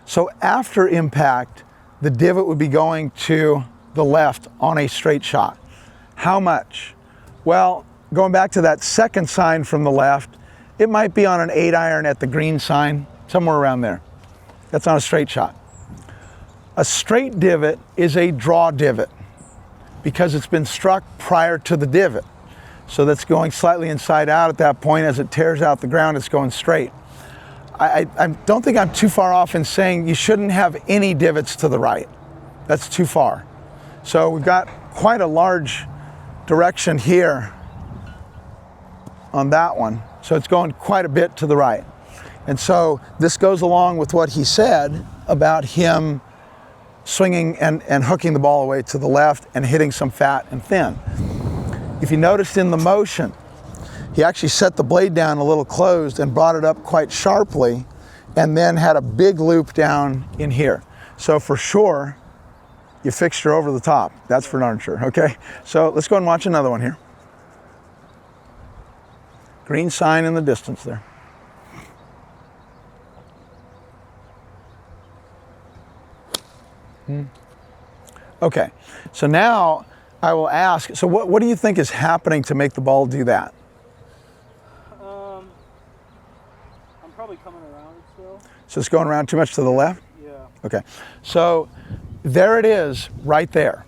So after impact, the divot would be going to the left on a straight shot. How much? Well, going back to that second sign from the left, it might be on an 8-iron at the green sign, somewhere around there. That's on a straight shot. A straight divot is a draw divot because it's been struck prior to the divot. So that's going slightly inside out at that point. As it tears out the ground, it's going straight. I don't think I'm too far off in saying you shouldn't have any divots to the right. That's too far. So we've got quite a large direction here on that one. So it's going quite a bit to the right. And so this goes along with what he said about him swinging and hooking the ball away to the left and hitting some fat and thin. If you noticed in the motion, he actually set the blade down a little closed and brought it up quite sharply and then had a big loop down in here. So for sure, you fixed her over the top. That's for darn sure, okay? So let's go and watch another one here. Green sign in the distance there. Okay, so now I will ask, so what do you think is happening to make the ball do that? I'm probably coming around it still. So it's going around too much to the left? Yeah. Okay, so there it is right there.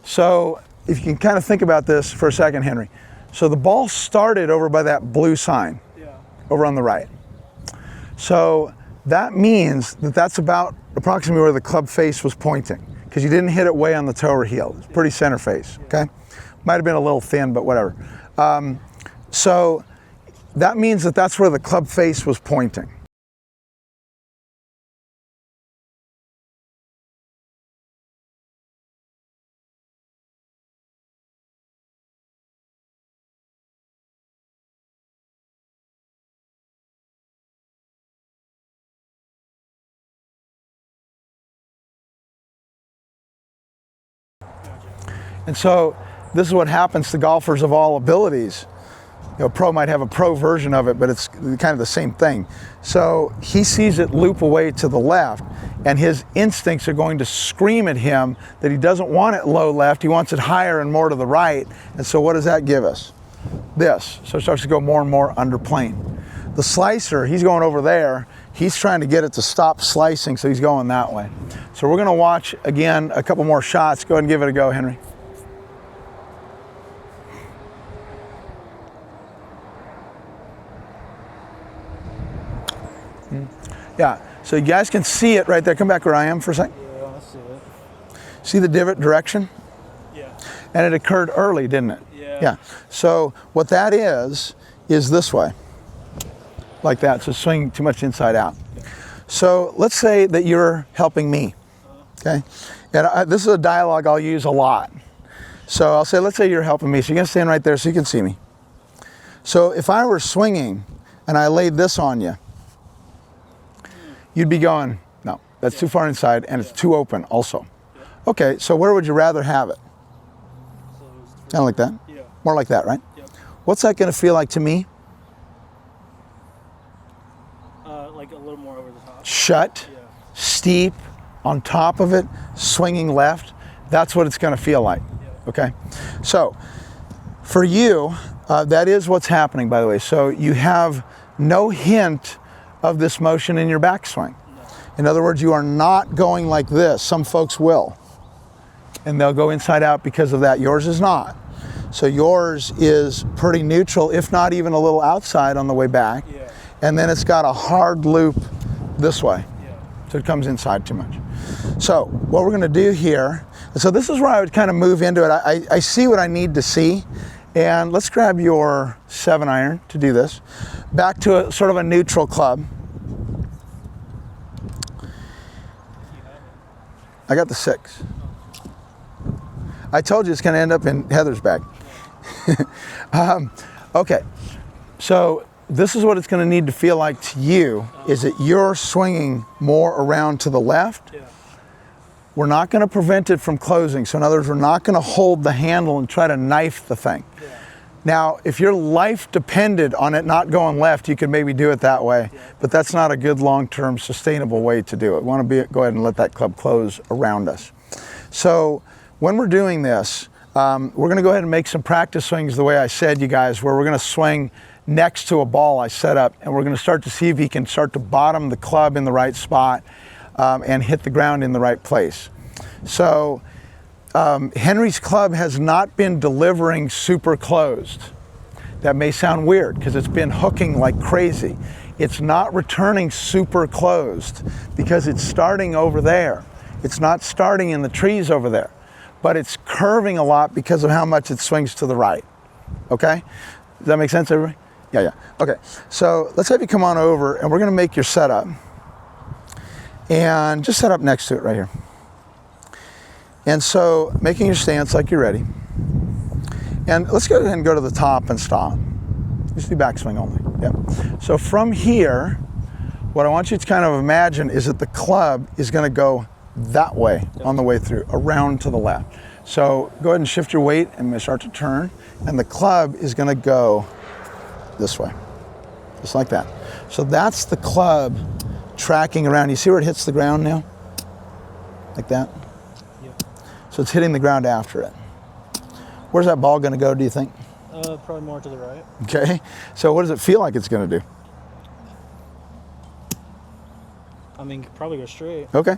So if you can kind of think about this for a second, Henry. So the ball started over by that blue sign, Yeah. over on the right. So that means that that's about approximately where the club face was pointing, because you didn't hit it way on the toe or heel. It's pretty center face, okay? Might have been a little thin, but whatever. So that means that that's where the club face was pointing. And so this is what happens to golfers of all abilities. You know, pro might have a pro version of it, but it's kind of the same thing. So he sees it loop away to the left, and his instincts are going to scream at him that he doesn't want it low left, he wants it higher and more to the right. And so what does that give us? This. So it starts to go more and more under plane. The slicer, he's going over there. He's trying to get it to stop slicing, so he's going that way. So we're going to watch, again, a couple more shots. Go ahead and give it a go, Henry. Yeah, so you guys can see it right there. Come back where I am for a second. Yeah, I see it. See the divot direction? Yeah. And it occurred early, didn't it? Yeah. Yeah. So what that is this way, like that. So swing too much inside out. So let's say that you're helping me, okay? And this is a dialogue I'll use a lot. So I'll say, let's say you're helping me. So you're gonna stand right there so you can see me. So if I were swinging and I laid this on you, you'd be going, no, that's too far inside and it's too open also. Okay, so where would you rather have it? Kind of like that? Yeah. More like that, right? Yep. What's that gonna feel like to me? Like a little more over the top. Shut, Yeah. steep, on top of it, swinging left. That's what it's gonna feel like, okay? So, for you, that is what's happening, by the way. So you have no hint of this motion in your backswing. In other words, you are not going like this. Some folks will, and they'll go inside out because of that. Yours is not. So yours is pretty neutral, if not even a little outside on the way back. Yeah. And then it's got a hard loop this way. Yeah. So it comes inside too much. So what we're gonna do here, so this is where I would kind of move into it. I see what I need to see. And let's grab your 7-iron to do this. Back to a sort of a neutral club. I got the 6. I told you it's going to end up in Heather's bag. Okay, so this is what it's going to need to feel like to you, is that you're swinging more around to the left. Yeah. We're not going to prevent it from closing. So in other words, we're not going to hold the handle and try to knife the thing. Yeah. Now, if your life depended on it not going left, you could maybe do it that way, but that's not a good long-term sustainable way to do it. We want to go ahead and let that club close around us. So when we're doing this, we're going to go ahead and make some practice swings the way I said, you guys, where we're going to swing next to a ball I set up, and we're going to start to see if he can start to bottom the club in the right spot and hit the ground in the right place. So Henry's club has not been delivering super closed. That may sound weird because it's been hooking like crazy. It's not returning super closed because it's starting over there. It's not starting in the trees over there, but it's curving a lot because of how much it swings to the right. Okay? Does that make sense, everybody? Yeah. Okay, so let's have you come on over and we're gonna make your setup. And just set up next to it right here. And so making your stance like you're ready. And let's go ahead and go to the top and stop. Just do backswing only. Yeah. So from here, what I want you to kind of imagine is that the club is going to go that way on the way through, around to the left. So go ahead and shift your weight and we start to turn, and the club is going to go this way, just like that. So that's the club tracking around. You see where it hits the ground now? Like that? So it's hitting the ground after it. Where's that ball going to go, do you think? Probably more to the right. Okay. So what does it feel like it's going to do? I mean, probably go straight. Okay.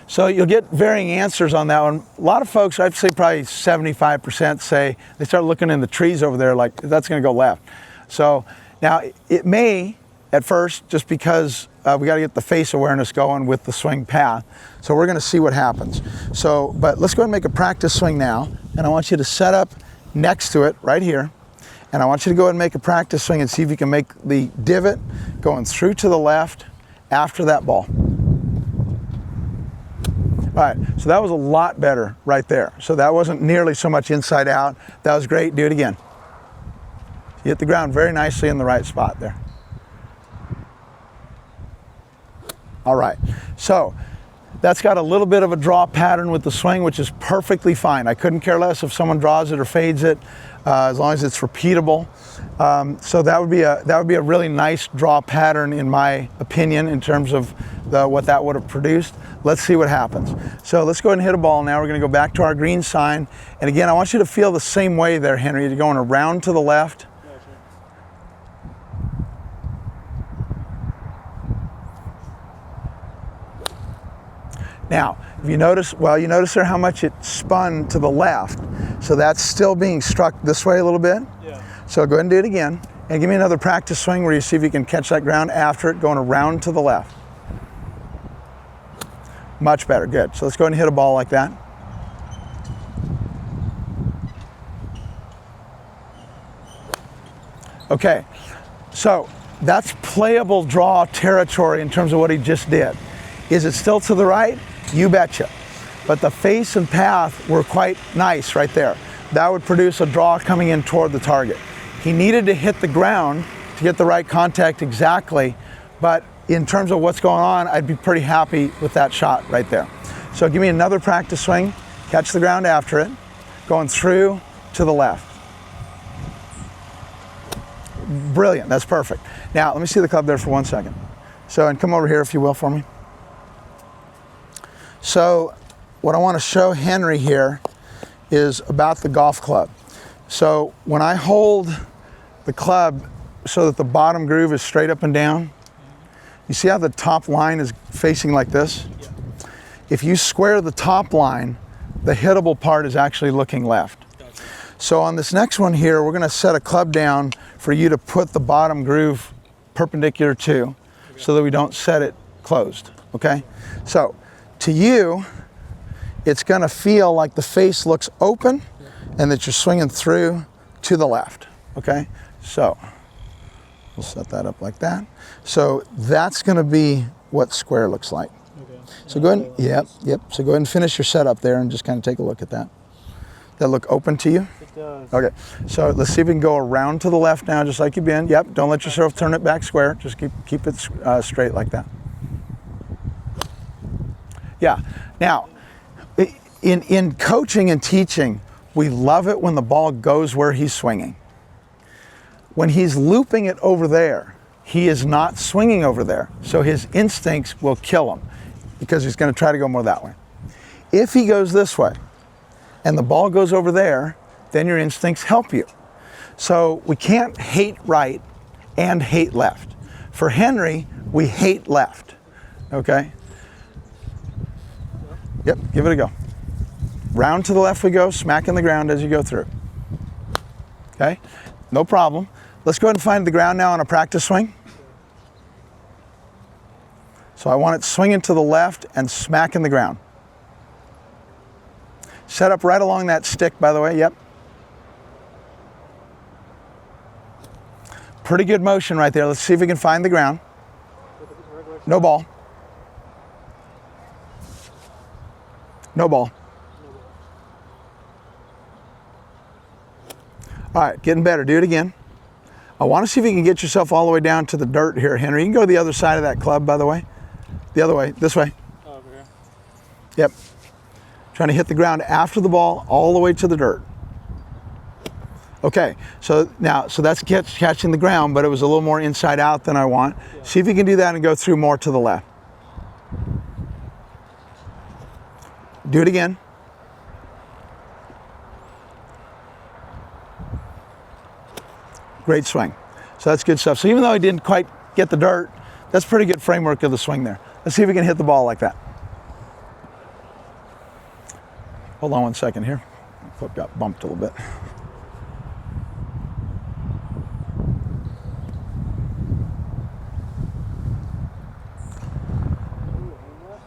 So you'll get varying answers on that one. A lot of folks, I'd say probably 75% say they start looking in the trees over there like that's going to go left. So now it may at first, just because we got to get the face awareness going with the swing path. So we're going to see what happens. So, but let's go ahead and make a practice swing now. And I want you to set up next to it right here. And I want you to go ahead and make a practice swing and see if you can make the divot going through to the left after that ball. All right, so that was a lot better right there. So that wasn't nearly so much inside out. That was great. Do it again. You hit the ground very nicely in the right spot there. All right, so that's got a little bit of a draw pattern with the swing, which is perfectly fine. I couldn't care less if someone draws it or fades it, as long as it's repeatable. So that would be a really nice draw pattern, in my opinion, in terms of what that would have produced. Let's see what happens. So let's go ahead and hit a ball now. We're going to go back to our green sign, and again, I want you to feel the same way there, Henry. You're going around to the left. Now, if you notice, you notice there how much it spun to the left. So that's still being struck this way a little bit. Yeah. So go ahead and do it again. And give me another practice swing where you see if you can catch that ground after it, going around to the left. Much better, good. So let's go ahead and hit a ball like that. Okay, so that's playable draw territory in terms of what he just did. Is it still to the right? You betcha. But the face and path were quite nice right there. That would produce a draw coming in toward the target. He needed to hit the ground to get the right contact exactly, but in terms of what's going on, I'd be pretty happy with that shot right there. So give me another practice swing, catch the ground after it, going through to the left. Brilliant, that's perfect. Now, let me see the club there for 1 second. So, and come over here if you will for me. So what I want to show Henry here is about the golf club. So when I hold the club so that the bottom groove is straight up and down, you see how the top line is facing like this? Yeah. If you square the top line, the hittable part is actually looking left. Gotcha. So on this next one here, we're going to set a club down for you to put the bottom groove perpendicular to, so that we don't set it closed, okay? So to you, it's going to feel like the face looks open and that you're swinging through to the left, okay? So we'll set that up like that. So that's going to be what square looks like. Okay. So go ahead and, yep. So go ahead and finish your setup there and just kind of take a look at that. That look open to you? It does. Okay, so let's see if we can go around to the left now, just like you've been. Yep, don't let yourself turn it back square. Just keep it straight like that. Yeah, now, in coaching and teaching, we love it when the ball goes where he's swinging. When he's looping it over there, he is not swinging over there, so his instincts will kill him because he's going to try to go more that way. If he goes this way and the ball goes over there, then your instincts help you. So we can't hate right and hate left. For Henry, we hate left, okay? Yep, give it a go. Round to the left we go, smacking the ground as you go through. Okay, no problem. Let's go ahead and find the ground now on a practice swing. So I want it swinging to the left and smacking the ground. Set up right along that stick, by the way, yep. Pretty good motion right there. Let's see if we can find the ground. No ball. No ball. All right, getting better. Do it again. I want to see if you can get yourself all the way down to the dirt here, Henry. You can go to the other side of that club, by the way. The other way, this way. Oh, over here. Yep. Trying to hit the ground after the ball all the way to the dirt. Okay, so that's catching the ground, but it was a little more inside out than I want. Yeah. See if you can do that and go through more to the left. Do it again. Great swing. So that's good stuff. So even though I didn't quite get the dirt, that's pretty good framework of the swing there. Let's see if we can hit the ball like that. Hold on one second here. Foot got bumped a little bit.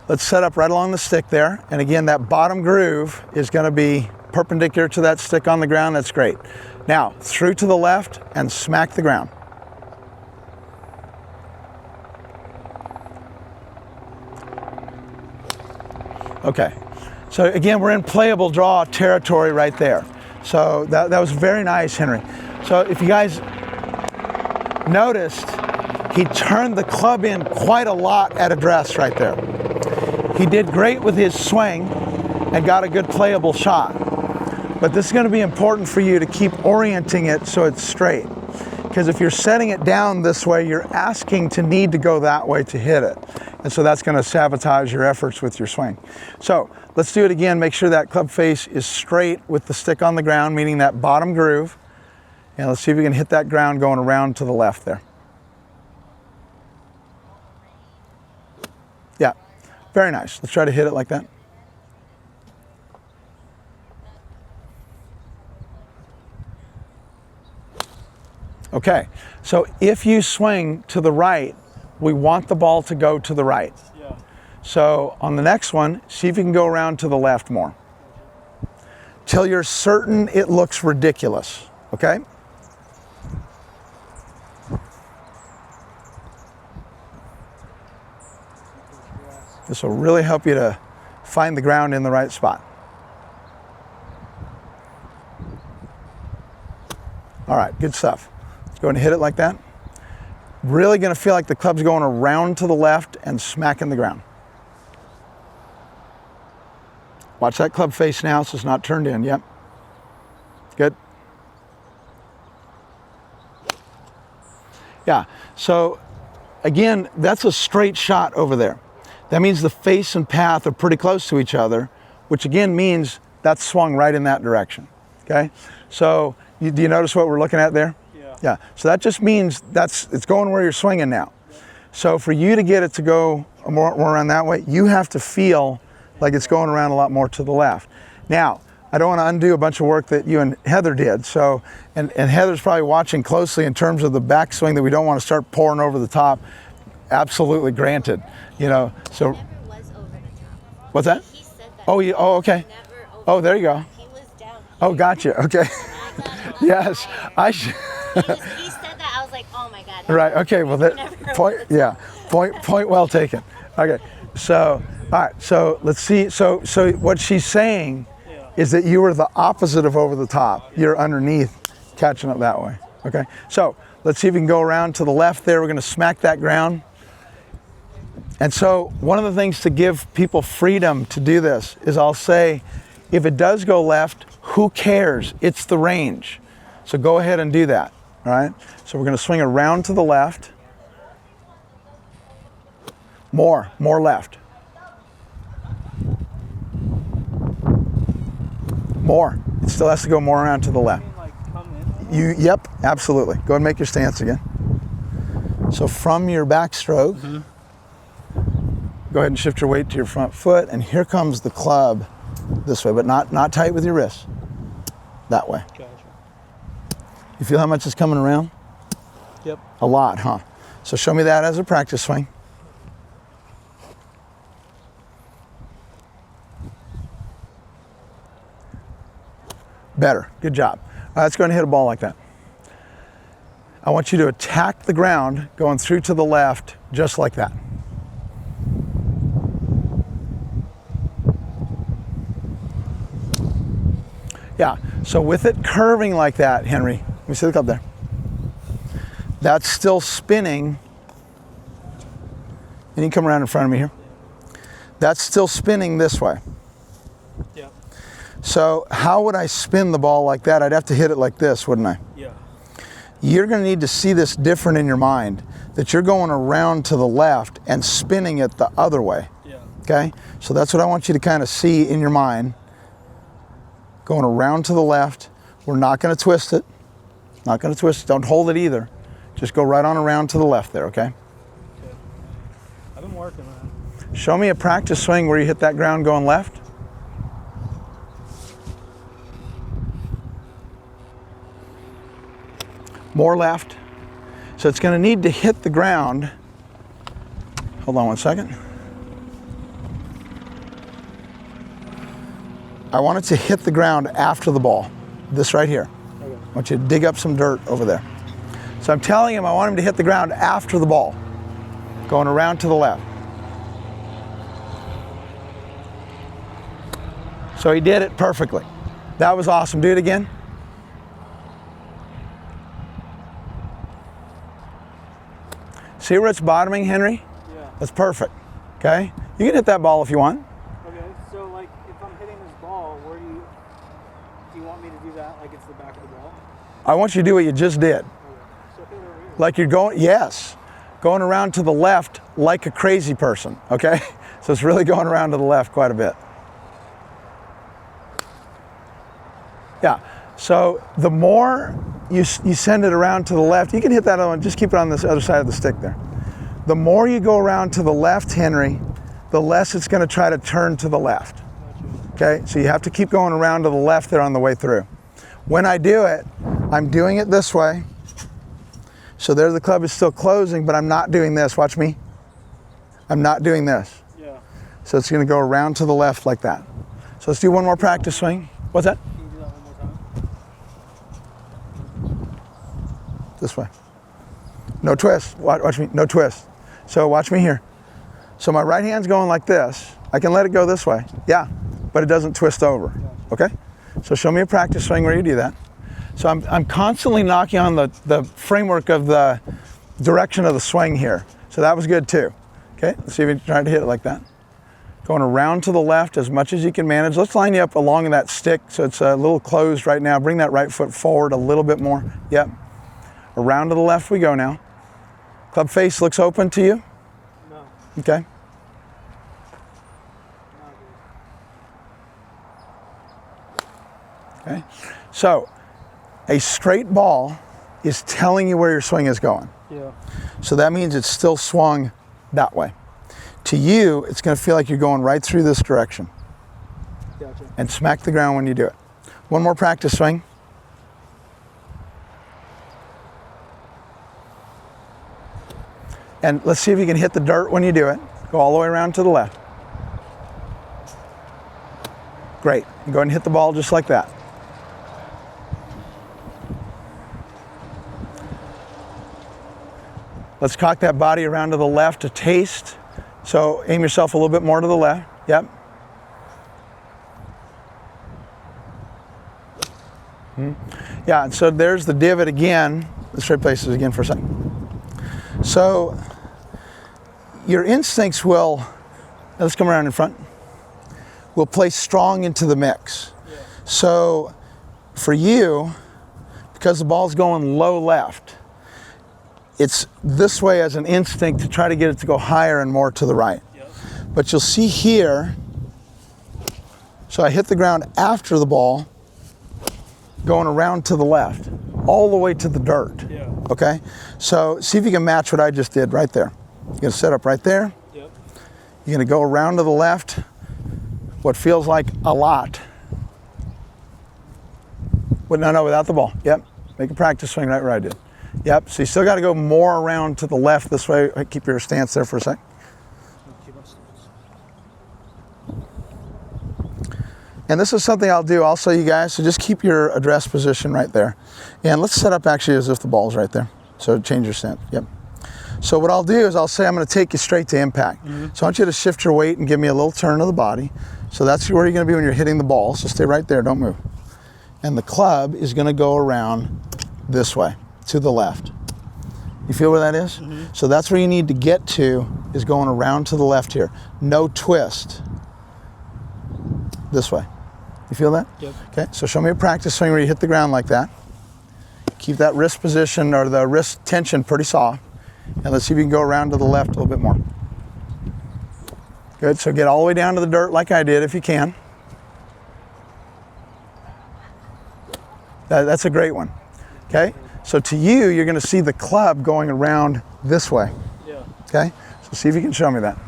Let's set up right along the stick there. And again, that bottom groove is going to be perpendicular to that stick on the ground. That's great. Now, through to the left and smack the ground. Okay. So again, we're in playable draw territory right there. So that was very nice, Henry. So if you guys noticed, he turned the club in quite a lot at address right there. He did great with his swing and got a good playable shot. But this is going to be important for you to keep orienting it so it's straight. Because if you're setting it down this way, you're asking to need to go that way to hit it. And so that's going to sabotage your efforts with your swing. So let's do it again. Make sure that club face is straight with the stick on the ground, meaning that bottom groove. And let's see if we can hit that ground going around to the left there. Yeah, very nice. Let's try to hit it like that. Okay, so if you swing to the right, we want the ball to go to the right. Yeah. So on the next one, see if you can go around to the left more. Till you're certain it looks ridiculous, okay? This will really help you to find the ground in the right spot. All right, good stuff. Let's go ahead and hit it like that. Really going to feel like the club's going around to the left and smacking the ground. Watch that club face now so it's not turned in. Yep. Good. Yeah, so again, that's a straight shot over there. That means the face and path are pretty close to each other, which again means that's swung right in that direction, okay? So do you notice what we're looking at there? Yeah. Yeah, so that just means it's going where you're swinging now. Yeah. So for you to get it to go more around that way, you have to feel like it's going around a lot more to the left. Now, I don't want to undo a bunch of work that you and Heather did. So, and Heather's probably watching closely in terms of the backswing that we don't want to start pouring over the top. Absolutely granted, you know. So. He never was over the top. What's that? He said that. Oh, okay. Never over Oh, there you go. He was down. Oh, gotcha. Okay. Yes, I should. He said that. I was like, oh my god. Right. Okay. Well, that point. Yeah. Point well taken. Okay. So, all right. So let's see. So what she's saying is that you were the opposite of over the top. You're underneath, catching it that way. Okay, so let's see if we can go around to the left there. We're going to smack that ground. And so one of the things to give people freedom to do this is I'll say, if it does go left, who cares? It's the range. So go ahead and do that. All right, so we're going to swing around to the left. More left. More. It still has to go more around to the left. Yep, absolutely. Go and make your stance again. So from your backstroke, go ahead and shift your weight to your front foot, and here comes the club this way, but not tight with your wrists. That way. Gotcha. You feel how much is coming around? Yep. A lot, huh? So show me that as a practice swing. Better. Good job. All right, let's go ahead and hit a ball like that. I want you to attack the ground going through to the left just like that. Yeah, so with it curving like that, Henry, let me see the club there. That's still spinning. And you can come around in front of me here. That's still spinning this way. Yeah. So how would I spin the ball like that? I'd have to hit it like this, wouldn't I? Yeah. You're going to need to see this different in your mind, that you're going around to the left and spinning it the other way. Yeah. Okay? So that's what I want you to kind of see in your mind. Going around to the left. We're not going to twist it. Not going to twist it. Don't hold it either. Just go right on around to the left there, okay? Okay. I've been working on it. Show me a practice swing where you hit that ground going left. More left. So it's going to need to hit the ground. Hold on one second. I want it to hit the ground after the ball. This right here. Okay. I want you to dig up some dirt over there. So I'm telling him I want him to hit the ground after the ball. Going around to the left. So he did it perfectly. That was awesome. Do it again. See where it's bottoming, Henry? Yeah. That's perfect. Okay? You can hit that ball if you want. Okay. So like, if I'm hitting this ball, where do you want me to do that? Like it's the back of the ball? I want you to do what you just did. Okay. So hit it over here. Like you're going, yes, going around to the left like a crazy person, okay? So it's really going around to the left quite a bit. Yeah, so the more you send it around to the left, you can hit that other one, just keep it on this other side of the stick there. The more you go around to the left, Henry, the less it's going to try to turn to the left. Okay, so you have to keep going around to the left there on the way through. When I do it, I'm doing it this way. So there the club is still closing, but I'm not doing this. Watch me. I'm not doing this. Yeah. So it's going to go around to the left like that. So let's do one more practice swing. What's that? Can you do that one more time? This way. No twist. Watch me. No twist. So watch me here. So my right hand's going like this. I can let it go this way. Yeah, but it doesn't twist over. Okay? So show me a practice swing where you do that. So I'm constantly knocking on the framework of the direction of the swing here. So that was good too. Okay, let's see if you try to hit it like that. Going around to the left as much as you can manage. Let's line you up along that stick so it's a little closed right now. Bring that right foot forward a little bit more. Yep. Around to the left we go now. Club face looks open to you? No. Okay. Okay. So a straight ball is telling you where your swing is going. Yeah. So that means it's still swung that way. To you, it's going to feel like you're going right through this direction. Gotcha. And smack the ground when you do it. One more practice swing. And let's see if you can hit the dirt when you do it. Go all the way around to the left. Great. And go ahead and hit the ball just like that. Let's cock that body around to the left to taste. So aim yourself a little bit more to the left. Yep. Yeah, and so there's the divot again. Let's replace this again for a second. So your instincts will, let's come around in front, will play strong into the mix. Yeah. So for you, because the ball's going low left, it's this way as an instinct to try to get it to go higher and more to the right. Yep. But you'll see here, so I hit the ground after the ball, going around to the left, all the way to the dirt. Yeah. Okay? So see if you can match what I just did right there. You're gonna set up right there. Yep. You're gonna go around to the left, what feels like a lot. Well, no, without the ball. Yep. Make a practice swing right where I did. Yep. So you still gotta go more around to the left this way. Keep your stance there for a sec. And this is something I'll do. I'll show you guys. So just keep your address position right there. And let's set up actually as if the ball's right there. So change your stance. Yep. So what I'll do is I'll say I'm going to take you straight to impact. So I want you to shift your weight and give me a little turn of the body. So that's where you're going to be when you're hitting the ball. So stay right there. Don't move. And the club is going to go around this way to the left. You feel where that is? So that's where you need to get to, is going around to the left here. No twist. This way. You feel that? Yep. Okay, so show me a practice swing where you hit the ground like that. Keep that wrist position or the wrist tension pretty soft. And let's see if you can go around to the left a little bit more. Good, so get all the way down to the dirt like I did if you can. That's a great one. Okay, so to you, you're gonna see the club going around this way. Yeah. Okay, so see if you can show me that.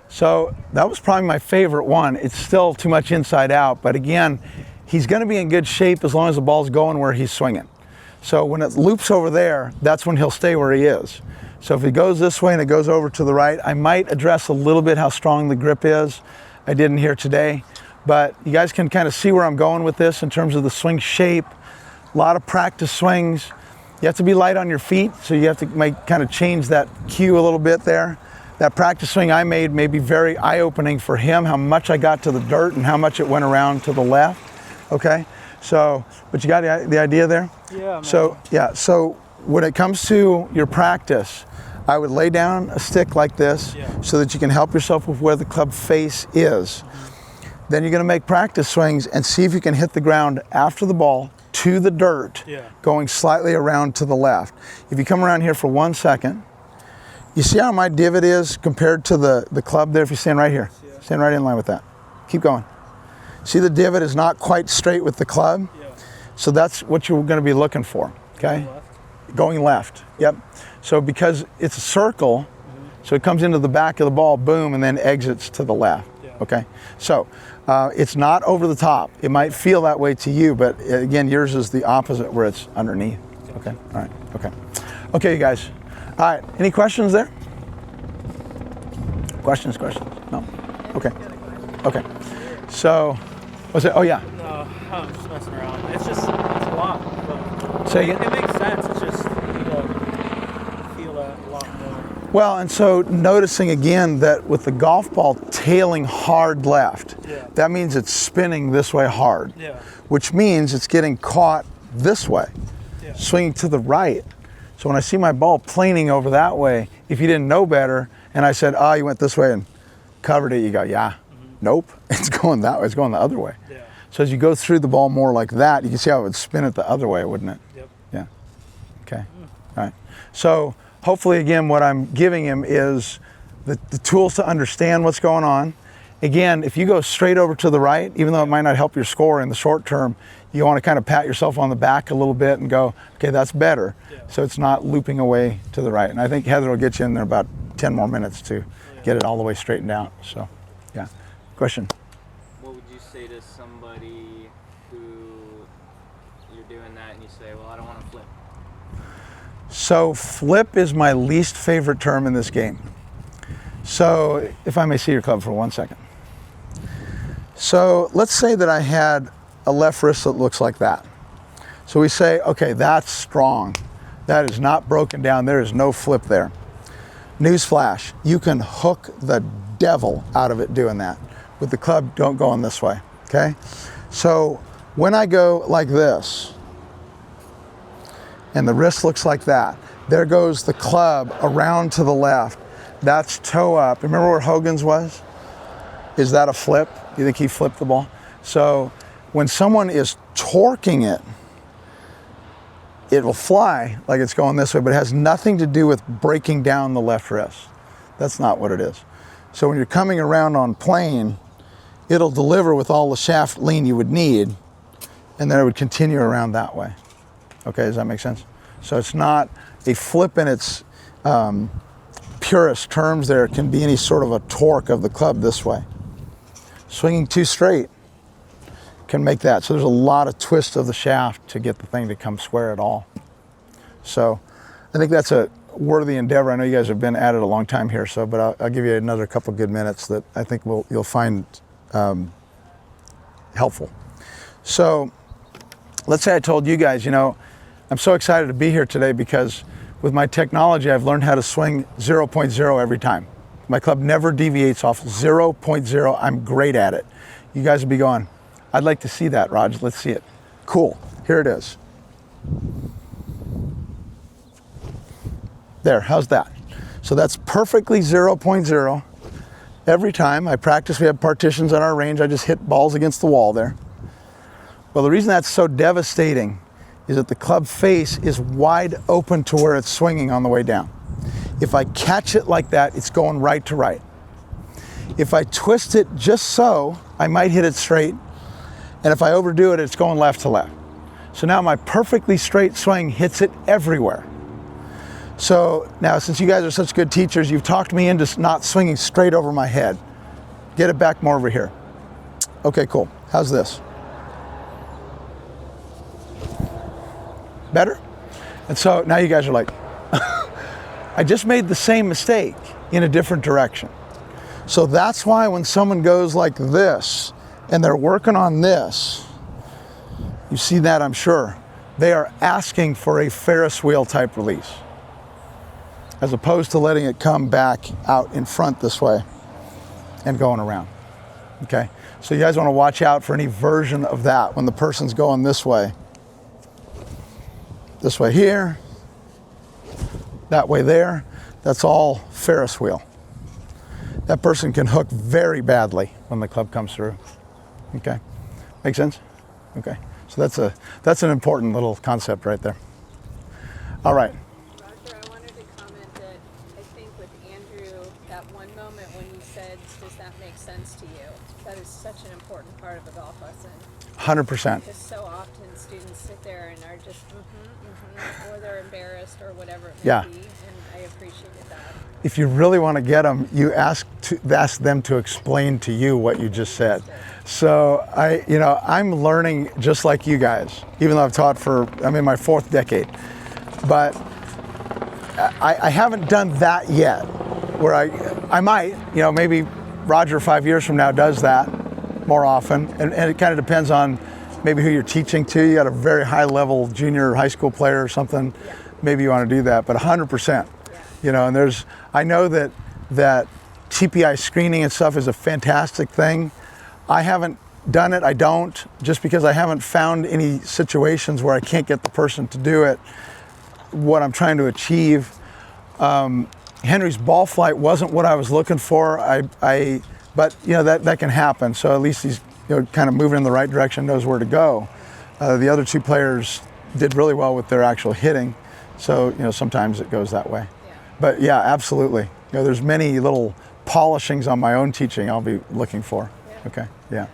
So that was probably my favorite one. It's still too much inside out, but again, he's gonna be in good shape as long as the ball's going where he's swinging. So when it loops over there, that's when he'll stay where he is. So if he goes this way and it goes over to the right, I might address a little bit how strong the grip is. I didn't here today, but you guys can kind of see where I'm going with this in terms of the swing shape. A lot of practice swings. You have to be light on your feet, so you have to kind of change that cue a little bit there. That practice swing I made may be very eye-opening for him, how much I got to the dirt and how much it went around to the left. Okay, so, but you got the idea there? Yeah, man. So, yeah, so when it comes to your practice, I would lay down a stick like this so that you can help yourself with where the club face is. Then you're gonna make practice swings and see if you can hit the ground after the ball to the dirt, going slightly around to the left. If you come around here for 1 second, you see how my divot is compared to the club there? If you stand right here, stand right in line with that. Keep going. See, the divot is not quite straight with the club? So that's what you're gonna be looking for, okay? Going left, yep. So because it's a circle, so it comes into the back of the ball, boom, and then exits to the left, okay? So it's not over the top. It might feel that way to you, but again, yours is the opposite where it's underneath, okay? All right, okay. Okay, you guys. All right, any questions there? Questions? No? Okay. Okay. So, what's it? Oh, yeah. No, I'm just messing around. It's just, it's a lot. But Say again? It makes sense. It's just, you know, feel that a lot more. Well, and so noticing again that with the golf ball tailing hard left, that means it's spinning this way hard, which means it's getting caught this way, swinging to the right. So when I see my ball planing over that way, if you didn't know better, and I said, oh, you went this way and covered it, you go, yeah, nope, it's going that way, it's going the other way. So as you go through the ball more like that, you can see how it would spin it the other way, wouldn't it? Yeah. Okay. All right. So hopefully, again, what I'm giving him is the tools to understand what's going on. Again, if you go straight over to the right, even though it might not help your score in the short term, you want to kind of pat yourself on the back a little bit and go, okay, that's better. So it's not looping away to the right. And I think Heather will get you in there about 10 more minutes to get it all the way straightened out. So, yeah. Question? What would you say to somebody who you're doing that and you say, well, I don't want to flip? So flip is my least favorite term in this game. So if I may see your club for 1 second. So let's say that I had a left wrist that looks like that. So we say, okay, that's strong. That is not broken down. There is no flip there. Newsflash, you can hook the devil out of it doing that. With the club, don't go in this way, okay? So when I go like this, and the wrist looks like that, there goes the club around to the left. That's toe up. Remember where Hogan's was? Is that a flip? You think he flipped the ball? So when someone is torquing it, it will fly like it's going this way, but it has nothing to do with breaking down the left wrist. That's not what it is. So when you're coming around on plane, it'll deliver with all the shaft lean you would need, and then it would continue around that way. Okay, does that make sense? So it's not a flip in its purest terms there. It can be any sort of a torque of the club this way. Swinging too straight can make that. So there's a lot of twist of the shaft to get the thing to come square at all. So I think that's a worthy endeavor. I know you guys have been at it a long time here, so but I'll give you another couple good minutes that I think you'll find helpful. So let's say I told you guys, I'm so excited to be here today because with my technology, I've learned how to swing 0.0 every time. My club never deviates off 0.0. I'm great at it. You guys would be going, I'd like to see that, Raj. Let's see it. Cool. Here it is. There, how's that? So that's perfectly 0.0. Every time I practice, we have partitions on our range. I just hit balls against the wall there. Well, the reason that's so devastating is that the club face is wide open to where it's swinging on the way down. If I catch it like that, it's going right to right. If I twist it just so, I might hit it straight. And if I overdo it, it's going left to left. So now my perfectly straight swing hits it everywhere. So now, since you guys are such good teachers, you've talked me into not swinging straight over my head. Get it back more over here. Okay, cool. How's this? Better? And so now you guys are like, I just made the same mistake in a different direction. So that's why when someone goes like this and they're working on this, you see that, I'm sure, they are asking for a Ferris wheel type release, as opposed to letting it come back out in front this way and going around. Okay, so you guys want to watch out for any version of that when the person's going this way here, that way there. That's all Ferris wheel. That person can hook very badly when the club comes through. Okay, make sense? Okay, so that's an important little concept right there. All right. Roger, I wanted to comment that I think with Andrew, that one moment when you said, does that make sense to you? That is such an important part of a golf lesson. 100%. Because so often students sit there and are just, or they're embarrassed or whatever it may be, and I appreciated that. If you really want to get them, you ask them to explain to you what you just said. So I'm learning just like you guys, even though I've taught I'm in my 4th decade. But I haven't done that yet, where I might, maybe Roger 5 years from now does that more often. And it kind of depends on maybe who you're teaching to. You got a very high level junior high school player or something, maybe you want to do that, but 100%. And I know that TPI screening and stuff is a fantastic thing. I haven't done it, I don't, just because I haven't found any situations where I can't get the person to do it, what I'm trying to achieve. Henry's ball flight wasn't what I was looking for, but that can happen. So at least he's kind of moving in the right direction, knows where to go. The other 2 players did really well with their actual hitting. So, sometimes it goes that way. Yeah. But yeah, absolutely. There's many little polishings on my own teaching I'll be looking for. Yeah. Okay, yeah.